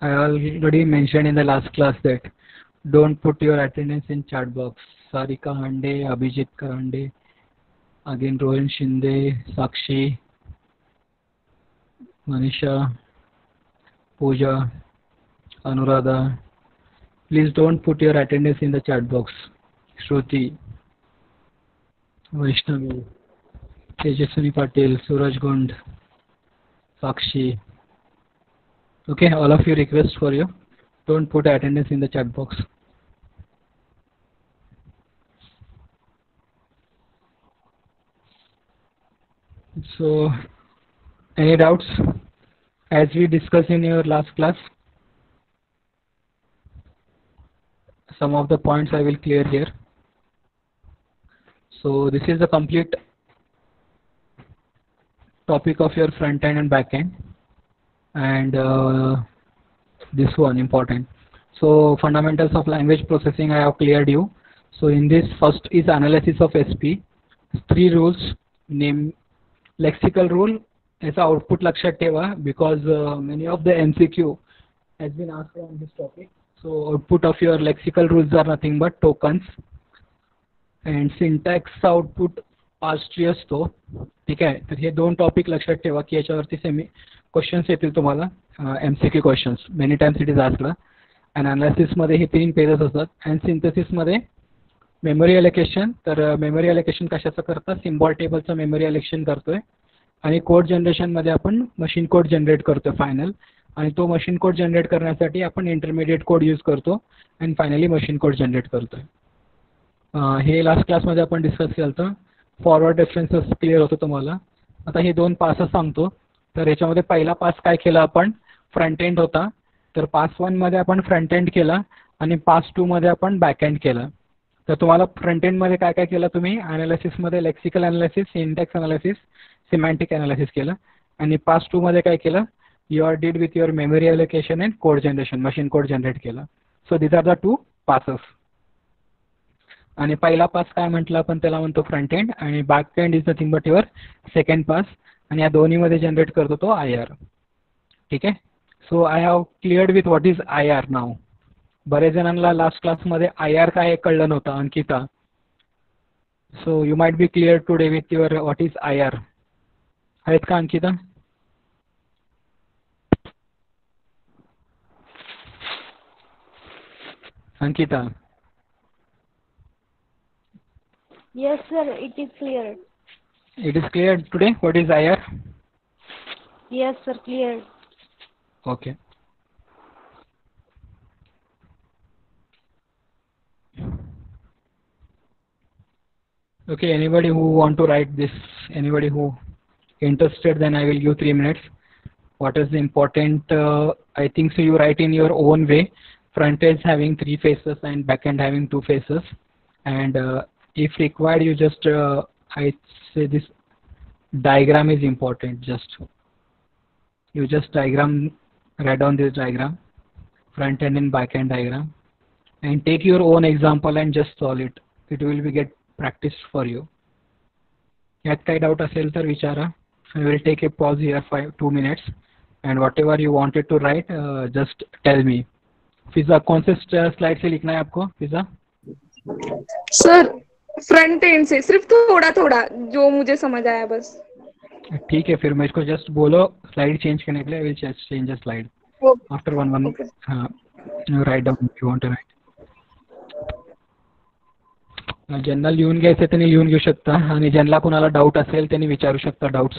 I already mentioned in the last class that don't put your attendance in chat box. Sarika Hande, Abhijit Karande, Again, Rohan Shinde, Sakshi, Manisha, Pooja, Anuradha. Please don't put your attendance in the chat box. Shruti, Vaishnavi, Tejaswini Patil, Suraj Gund, Sakshi. Okay, all of you request for you. Don't put attendance in the chat box. So, any doubts? As we discussed in your last class, some of the points I will clear here. So, this is the complete topic of your front end and back end, and this one important. So, fundamentals of language processing I have cleared you. So, in this first is analysis of SP. 3 rules. Name lexical rule याचा output लक्षात ठेवा because many of the MCQ has been asked on this topic. So output of your lexical rules are nothing but tokens. And syntax output past tree असतो. ठीक आहे, तर हे दोन topic लक्षात ठेवा की याच्यावरती क्वेश्चन्स येतील तुम्हाला MCQ questions many times it is asked. And अनालिसिसमध्ये हे 3 पेजेस असतात. अँड सिंथेसिसमध्ये मेमरी अलोकेशन. तर मेमरी अलोकेशन कशाचं करता, सिम्बॉल टेबलचं मेमरी अलोकेशन करतोय. आणि कोड जनरेशनमध्ये आपण मशीन कोड जनरेट करतो फायनल. आणि तो मशीन कोड जनरेट करण्यासाठी आपण इंटरमिडिएट कोड यूज करतो. And finally machine code generate करतोय. हे लास्ट क्लासमध्ये आपण डिस्कस केलं होतं. फॉरवर्ड रेफरन्सेस क्लिअर होतं तुम्हाला. आता हे 2 पासेस सांगतो. तर याच्यामध्ये पहिला पास काय केला आपण, फ्रंट एंड होता. तर पास 1 मध्ये आपण फ्रंट एंड केला आणि पास 2 मध्ये आपण बॅक एंड केला. तर तुम्हाला फ्रंट एंडमध्ये काय काय केलं तुम्ही, अनालिसिसमध्ये lexical analysis, syntax analysis, semantic analysis केलं. आणि पास 2 मध्ये काय केलं, you are did with your memory allocation and code generation, machine code generate केलं. So these are the 2 passes. आणि पहिला पास काय म्हटलं आपण, त्याला म्हणतो फ्रंट एंड. आणि back end is nothing but your second pass. आणि या दोन्हीमध्ये जनरेट करतो तो IR. ठीक आहे. So I have cleared with what is IR नाव. बरेच जणांना लास्ट क्लासमध्ये IR काय कळलं नव्हतं. Ankita, so you might be clear today with your what is IR. आहेत का Ankita? Ankita, Yes, sir, it is clear. it is clear today what is IR? Yes, sir, clear. Okay. Okay, anybody who want to write this, anybody who interested, then I will give 3 minutes. What is important, I think so you write in your own way. Front end having 3 faces and back end having 2 faces. And if required, you just, I say this diagram is important. Just you just diagram, write down this diagram, front end and back end diagram, and take your own example and just solve it. It will be get practice for you. यात काही doubt असेल तर विचारा. I will take a pause here for 2 minutes, and whatever you wanted to write, just tell me. फिजा, कौन से slide से लिखना है आपको फिजा? सर फ्रंट एंड से सिर्फ थोड़ा थोड़ा जो मुझे समझ आया बस. ठीक है, फिर मैं इसको जस्ट बोलो स्लाइड चेंज करने के लिए. I will just change the slide after one. Okay. हाँ, write down if you want to write. ज्यांना लिहून घ्यायचं त्यांनी लिहून घेऊ शकता, आणि ज्यांना कोणाला डाऊट असेल त्यांनी विचारू शकता doubts.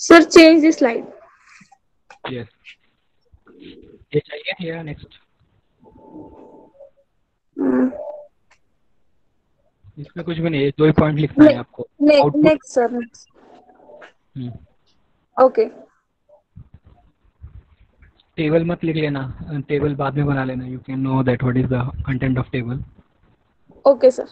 Sir, change the slide. Yes. ये चाहिए या नेक्स्ट? Hmm. इसमें कुछ भी नहीं है, 2 ही पॉइंट लिखना है आपको. आउटपुट. Next, sir. Next. हम्म. Okay. टेबल मत लिख लेना, टेबल बाद में बना लेना. You can know that what is the content of table. Okay, sir.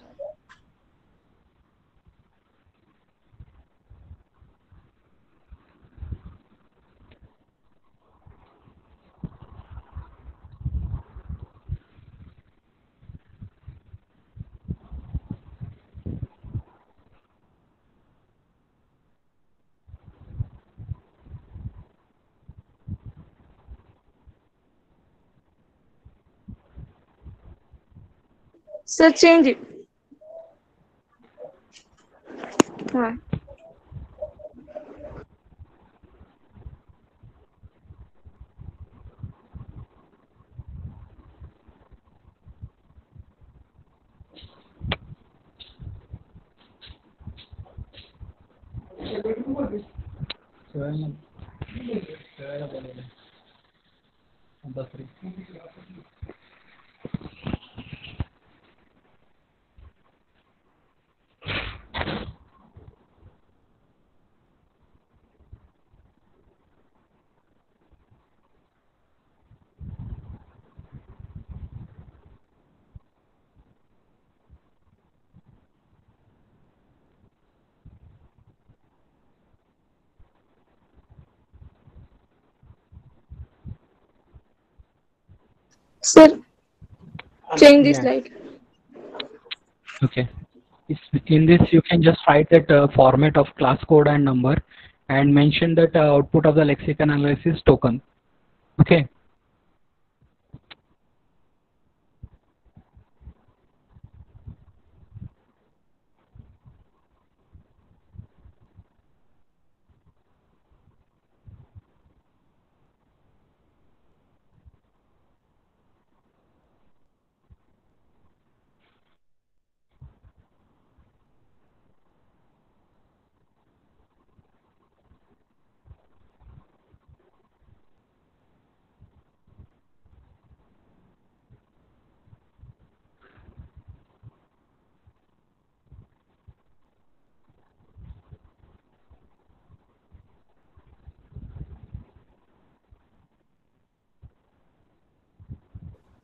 Sir, change it. हाँ. Sir, change the Yeah. slide. Okay. In this, you can just write that format of class code and number, and mention that output of the lexicon analysis token. Okay.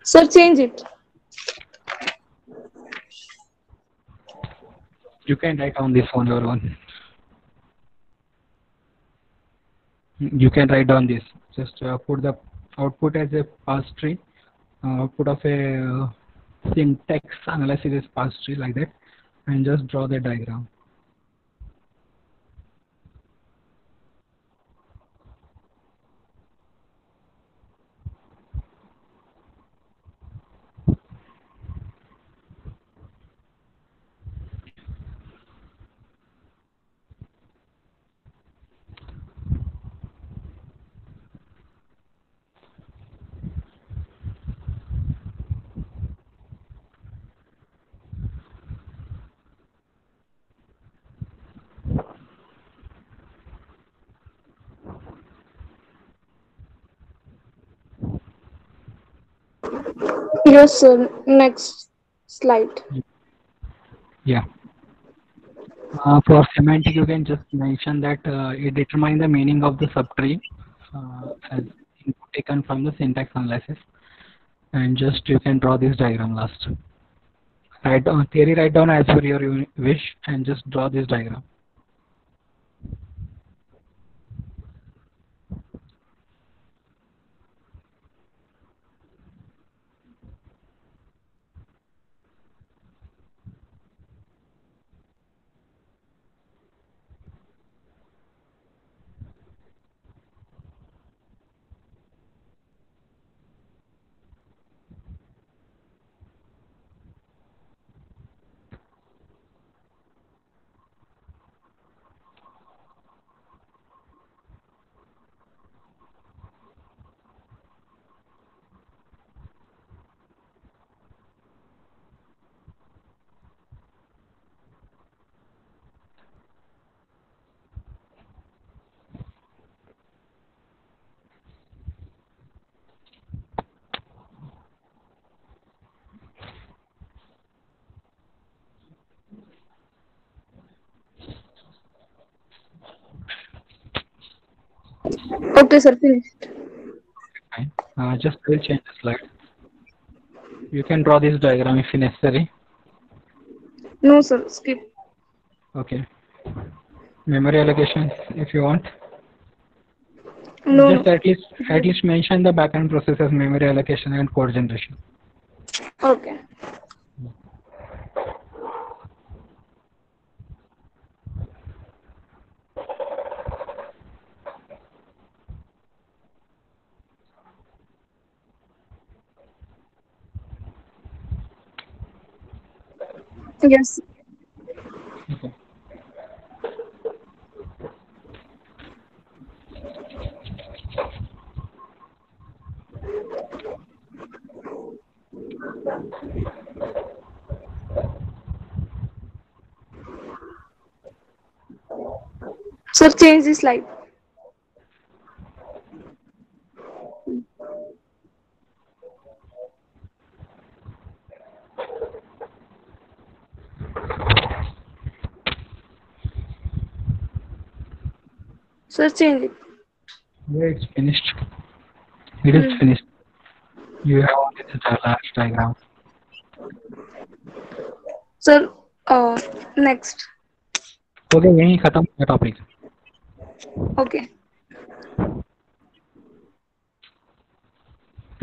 Sir, change it. You can write on this one, your one. You can write down this. Just put the output as a parse tree. Output of a syntax analysis is parse tree like that, and just draw the diagram. Yes, sir. Next slide. Yeah. For semantic, you can just mention that it determines the meaning of the subtree as input taken from the syntax analysis, and just you can draw this diagram last. Write down theory, write down as per your wish, and just draw this diagram. Okay, sir, finished. Fine. Just I will change the slide. You can draw this diagram if necessary. No, sir, skip. Okay. Memory allocation if you want. No, Just no. at least mention the backend processes, memory allocation and code generation. Okay. Yes. Okay. Sir, change the slide. Sir, change it. Yeah, it's finished. It is Hmm. finished. You have only the last diagram. Sir, next. Okay, यही खत्म हुआ topic. Okay.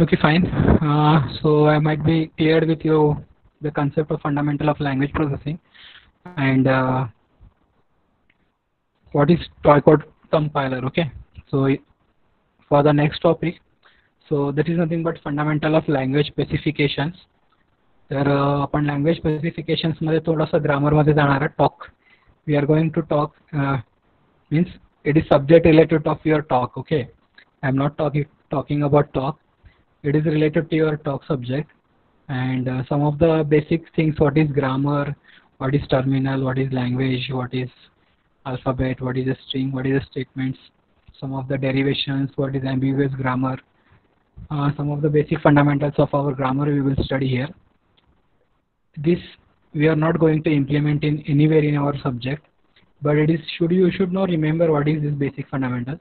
Okay, fine. So I might be cleared with you the concept of fundamental of language processing and what is toy code compiler. Okay. So for the next topic, so that is nothing but fundamental of language specifications. तर आपण language specifications मध्ये थोडंसं grammar मध्ये जाणार आहे. Talk we are going to talk means it is subject related of your talk. Okay, I am not talking about talk. It is related to your talk subject and some of the basic things, what is grammar, what is terminal, what is language, what is alphabet, what is a string, what is a statements, some of the derivations, what is ambiguous grammar, some of the basic fundamentals of our grammar we will study here. This we are not going to implement in anywhere in our subject, but it is you should know remember what is this basic fundamentals.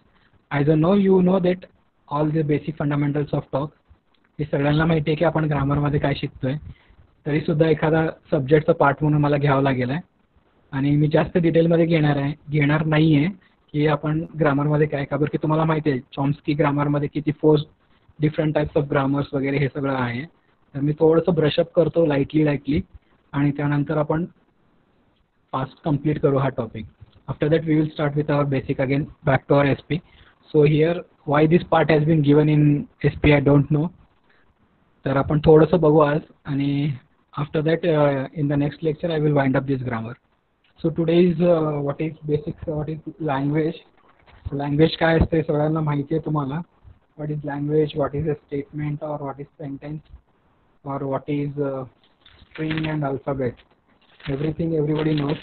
I don't know you know that all the basic fundamentals of talk. हे सगळ्यांना माहिती आहे की आपण ग्रामरमध्ये काय शिकतोय, तरी सुद्धा एखादा सब्जेक्टचा पार्ट म्हणून मला घ्यावा लागेल आहे आणि मी जास्त डिटेलमध्ये घेणार नाही आहे की आपण ग्रामरमध्ये काय का बरं की तुम्हाला माहिती आहे चॉम्स्की ग्रामरमध्ये किती 4 डिफरंट टाइप्स ऑफ ग्रामर्स वगैरे हे सगळं आहे. तर मी थोडंसं ब्रशअप करतो लाईटली आणि त्यानंतर आपण फास्ट कंप्लीट करू हा topic. After that we will start with our basic again back to our SP. So here why this part has been given in SP I don't know. तर आपण थोडंसं बघू आज आणि after that in the next lecture I will wind up this grammar. So today is what is basic what is language. Language काय असते सगळ्यांना माहिती आहे तुम्हाला. What is language, what is a statement और what is sentence or what is string and alphabet. Everything everybody knows.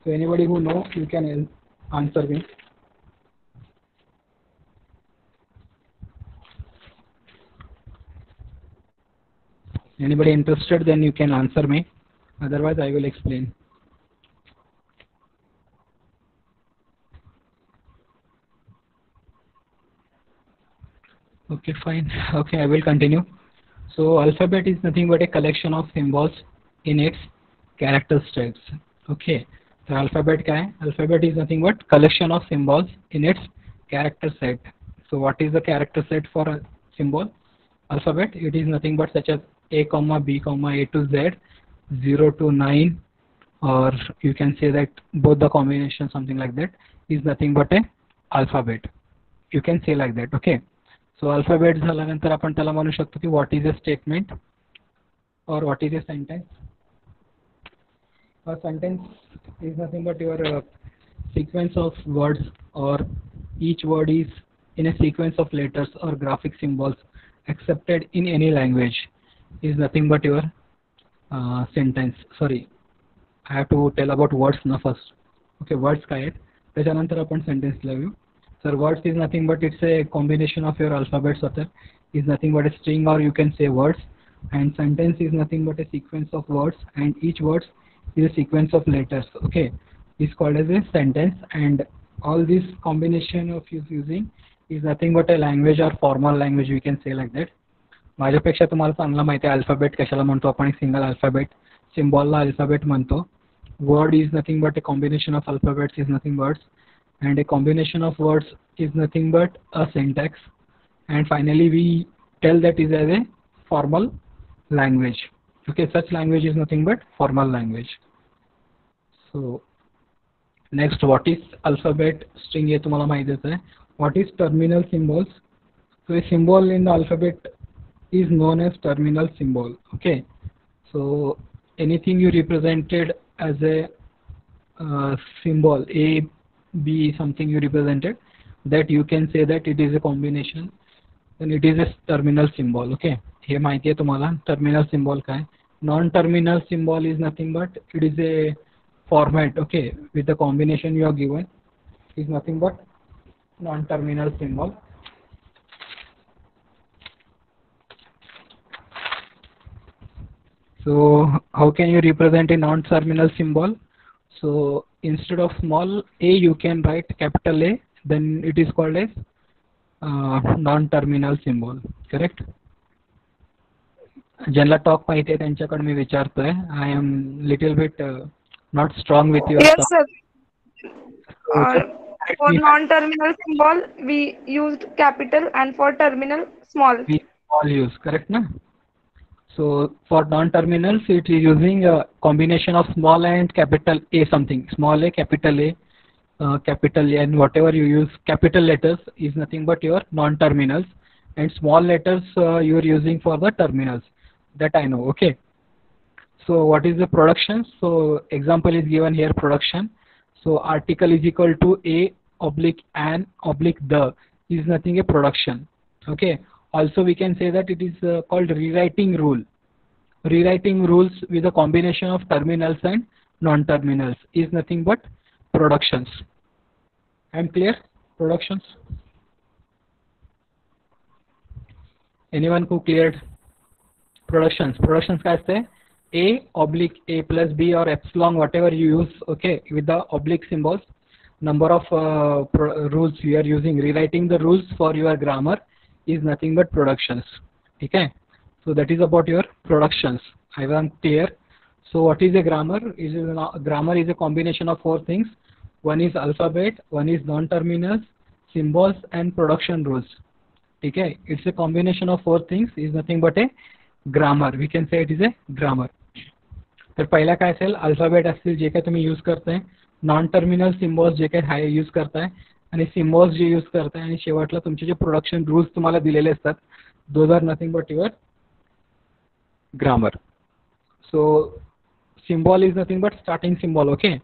So anybody who knows you can answer me. Anybody interested then you can answer me, otherwise I will explain. Okay, fine. Okay, I will continue. So alphabet is nothing but a collection of symbols in its character sets. Okay. So alphabet क्या है? Alphabet is nothing but collection of symbols in its character set. So what is the character set for a symbol? Alphabet. It is nothing but such as A, B, A to Z, 0 to 9, or you can say that both the combination something like that is nothing but a alphabet. You can say like that. Okay. So alphabet झाल्यानंतर आपण त्याला म्हणू शकतो की what is a statement or what is a sentence. A sentence is nothing but your sequence of words or each word is in a sequence of letters or graphic symbols accepted in any language is nothing but your sentence. Sorry, I have to tell about words now first. Okay, words काय आहेत त्याच्यानंतर आपण sentence लावू. So words is nothing but it's a combination of your alphabets is nothing but a string or you can say words, and sentence is nothing but a sequence of words and each words is a sequence of letters. Okay, is called as a sentence, and all this combination of using is nothing but a language or formal language, we can say like that. माझ्यापेक्षा तुम्हाला चांगला माहिती आहे alphabet कशाला म्हणतो आपण, single alphabet, सिम्बॉलला alphabet म्हणतो. Word is nothing but a combination of alphabets is nothing but, and a combination of words is nothing but a syntax. And finally we tell that is as a formal language. Okay, such language is nothing but formal language. So next, what is alphabet string हे तुम्हाला माहितीच आहे. What is terminal symbols? So a symbol in the alphabet is known as terminal symbol. Okay, so anything you represented as a symbol A, B, something you represented, that you can say that it is a combination, then it is a terminal symbol. Okay, हे माहिती आहे तुम्हाला terminal symbol काय. Non-terminal symbol is nothing but it is a format, okay, with the combination you are given is nothing but non-terminal symbol. So how can you represent a non-terminal symbol? So instead of small a, you can write capital A, then it is called as non-terminal symbol, correct? ज्यांना talk माहिती आहे त्यांच्याकडे मी विचारतोय. I am little bit not strong with your. Yes, sir. For non-terminal symbol, we used capital, and for terminal, small. We all use, correct na? So for non-terminals, it is using a combination of small and capital A something. Small A, capital A, and whatever you use capital letters is nothing but your non-terminals, and small letters you are using for the terminals. That I know. Okay. So what is the production? So example is given here, production. So article is equal to a oblique an oblique the is nothing a production. Okay. Also we can say that it is called rewriting rule. Rewriting rules with a combination of terminals and non-terminals is nothing but productions. I'm clear? Productions. Anyone who cleared productions? Productions काय असते? A oblique A plus B or epsilon, whatever you use, okay, with the oblique symbols. Number of rules you are using. Rewriting the rules for your grammar is nothing but productions. Okay, so that is about your productions. I want clear. So what is a grammar? Grammar is a combination of four things. One is alphabet, one is non-terminals, symbols, and production rules. Okay, it's a combination of four things. Is nothing but a grammar. We can say it is a grammar. तर पहिला काय असेल, alphabet असतील जे काय तुम्ही use करताय, non terminal symbols जे काय हाय use करताय, आणि सिम्बॉल्स जे यूज करताय, आणि शेवटला तुमचे जे प्रोडक्शन रूल्स तुम्हाला दिलेले असतात, those are nothing but your grammar. So symbol is nothing but starting symbol. Okay,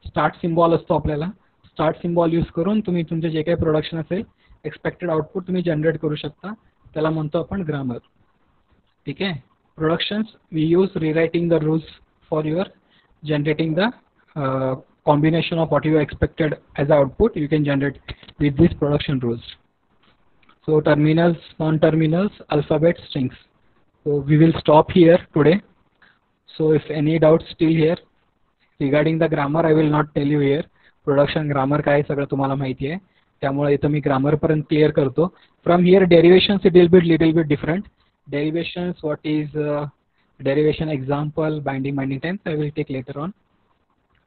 start symbol असतो आपल्याला. स्टार्ट सिम्बॉल यूज करून तुम्ही तुमचे जे काही प्रोडक्शन असेल, एक्सपेक्टेड आउटपुट तुम्ही जनरेट करू शकता, त्याला म्हणतो आपण ग्रामर. ठीक आहे. Productions we use rewriting the rules for your generating the combination of what you expected as output, you can generate with these production rules. So terminals, non-terminals, alphabet, strings. So we will stop here today. So if any doubts still here regarding the grammar, I will not tell you here. Production grammar काय सगळं तुम्हाला माहिती आहे, त्यामुळे इथं मी grammar पर्यंत clear करतो. From here derivations it will be little bit different. Derivations, what is derivation example, binding times I will take later on.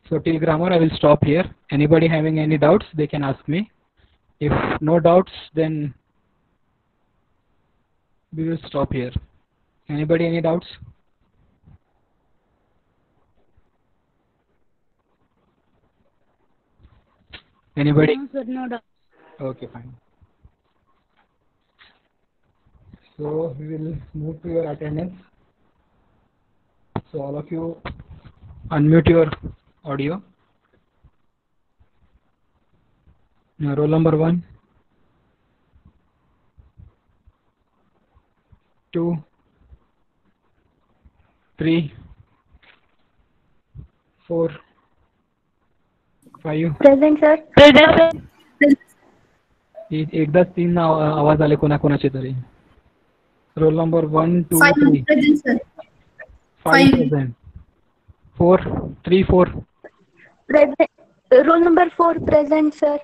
So till grammar I will stop here. Anybody having any doubts, they can ask me. If no doubts, then we will stop here. Anybody any doubts? Anybody? No, sir, no doubt. Okay, fine. So we will move to your attendance. So all of you unmute your audio. Roll number 1, 2, 3, 4, 5. Present, sir. Present. एकदाच 3 आवाज आले कोणाकोणाचे तरी. Roll number 1, 2, 3. Present, sir. 5 present. 4, 3, 4. Present. Roll number 4, present, sir.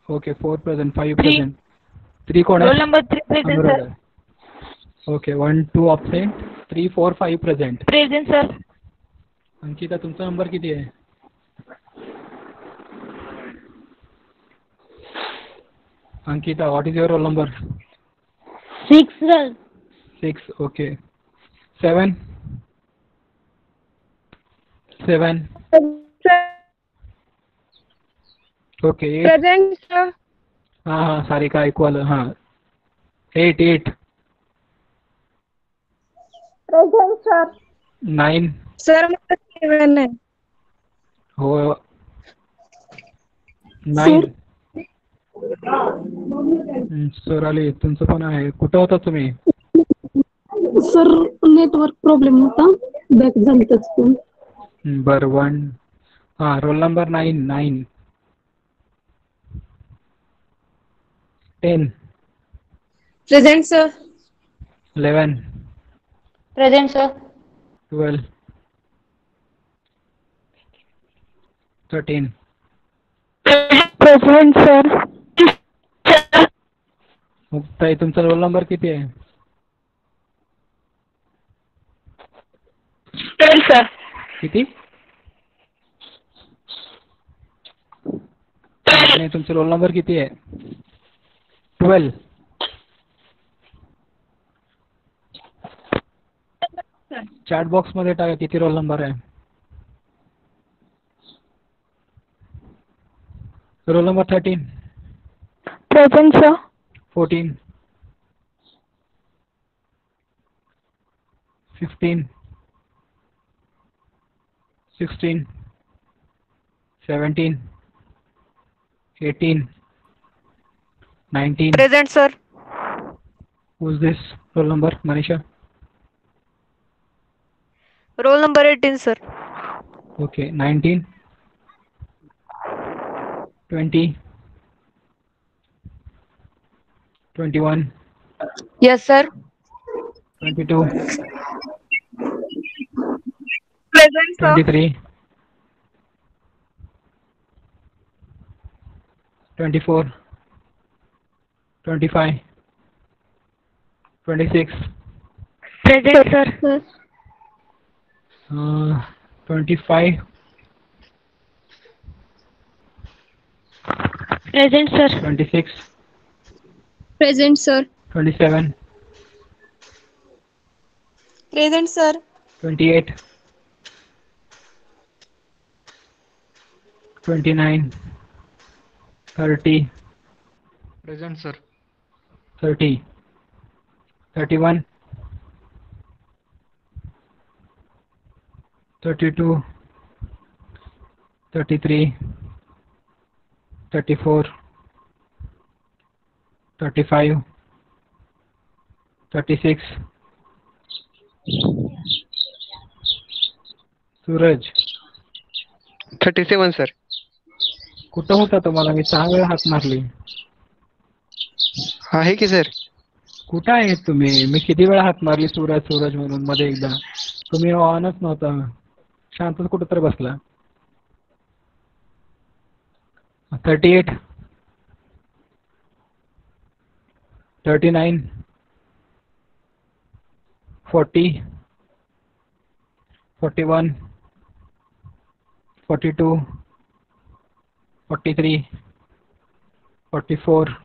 Okay, 4 present, 5 present. 3 कोण roll आहे? Number 3 present sir. बरोबर. Okay 1 2 absent 3 4 5 present. Present sir. Ankita तुमचा number किती आहे? Ankita, what is your roll number? 6 sir. 6. Okay. 7. 7. Okay. 8. Present sir. हाँ सारिका ऐकू आलं. हाँ 8. 8. Present sir. 9. सर मला 7 आहे. हो 9. सोराली तुमचं पण आहे. कुठं होता तुम्ही? सर नेटवर्क प्रॉब्लेम होता, बॅक झाली त्याच फोन. बरं 1. हाँ roll number 9. 9. 10. Present sir. 11. Present sir. 12. 13. Present sir. ताई तुमचा रोल नंबर किती आहे? 10 सर. किती? नाही तुमचा रोल नंबर किती आहे? 12. चॅट बॉक्स मध्ये टाका किती रोल नंबर आहे. Roll number 13. Present sir. 14. 15. 16. 17. 18. 19. Present sir. Who's this roll number? Manisha? Roll number 18 sir. Okay. 19. 20. 21. Yes sir. 22. Present sir. 23. 24. 25. 26. Present sir. 25. Present sir. 26. Present sir. 27. Present sir. 28. 29. 30. Present sir. 30. 31. 32. 33. 34. 35. 36. Suraj 37 sir. कुठं होता तुम्हाला? मी 6 वेळा हाक मारली. आहे की sir. कुठं आहे तुम्ही? मी किती वेळा हाक मारली सूरज सूरज म्हणून मध्ये एकदा. तुम्ही ऑनच नव्हता. शांतच कुठं तर बसला. 38. 39. 40. 41. 42. 43. 44.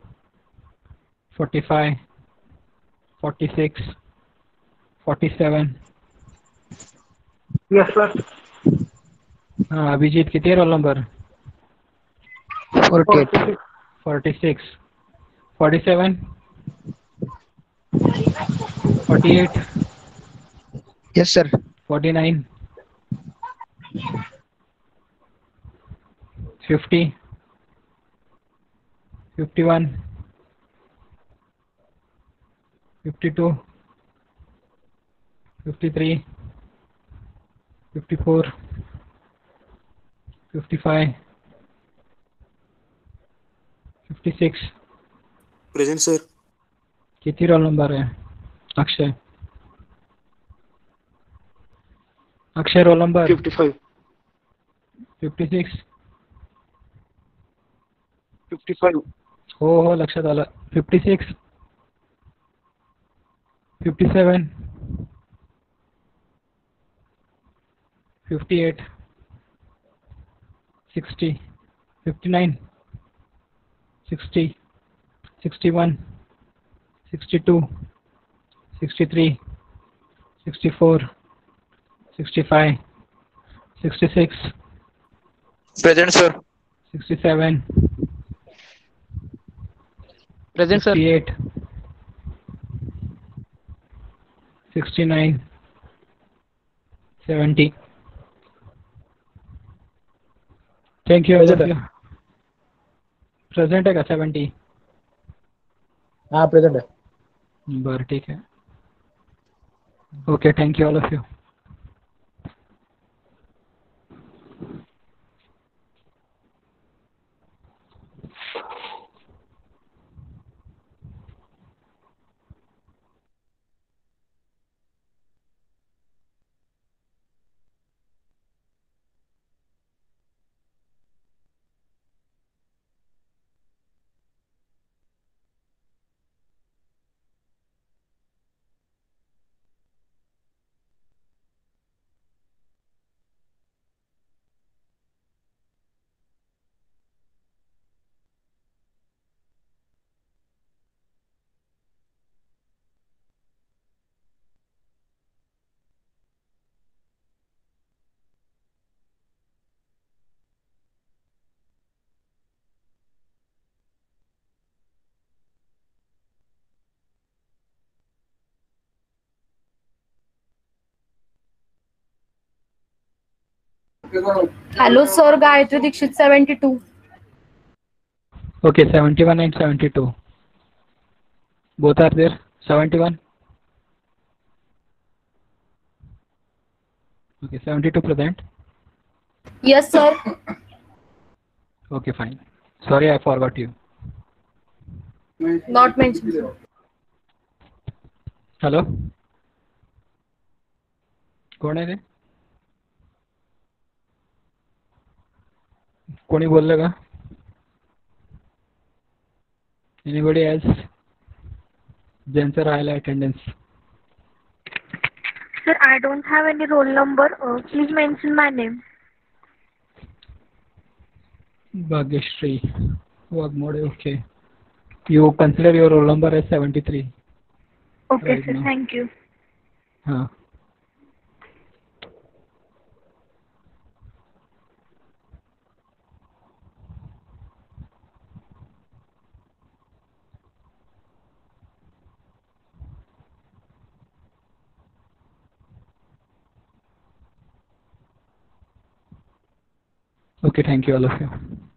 45. 46. 47. Yes sir. हाँ अभिजीत किती roll number? 48. 46. 47. 48. Yes sir. 49. 50. 51. 52. 53. 54. 55. 56. Present sir. किती रोल नंबर आहे? अक्षय. Akshay roll number 55. 56. 55. हो हो लक्षात आलं. 56, 57, 58, 60, 59, 60, 61, 62, 63, 64, 65, 66, Present, sir. 67, Present, sir. 68, 69, 70. Thank you all of you. Present आहे का 70? हाँ प्रेजेंट है. बरं ठीक आहे. Okay thank you all of you. Hello, sir. Gayatri Dixit, 72. Okay, 71 and 72. Both are there. 71. Okay, 72 present. Yes, sir. Okay, fine. Sorry, I forgot you. Not mentioned, sir. Hello. कोण आहे रे? कोणी बोललं का? Anybody else? ज्यांचं राहिलं attendance. Sir, I don't have any roll number. Please mention my name. Bhagyashree Wagmode. Okay. You consider your roll number as 73. Okay, Right sir. now. Thank you. हाँ. Okay, thank you all of you.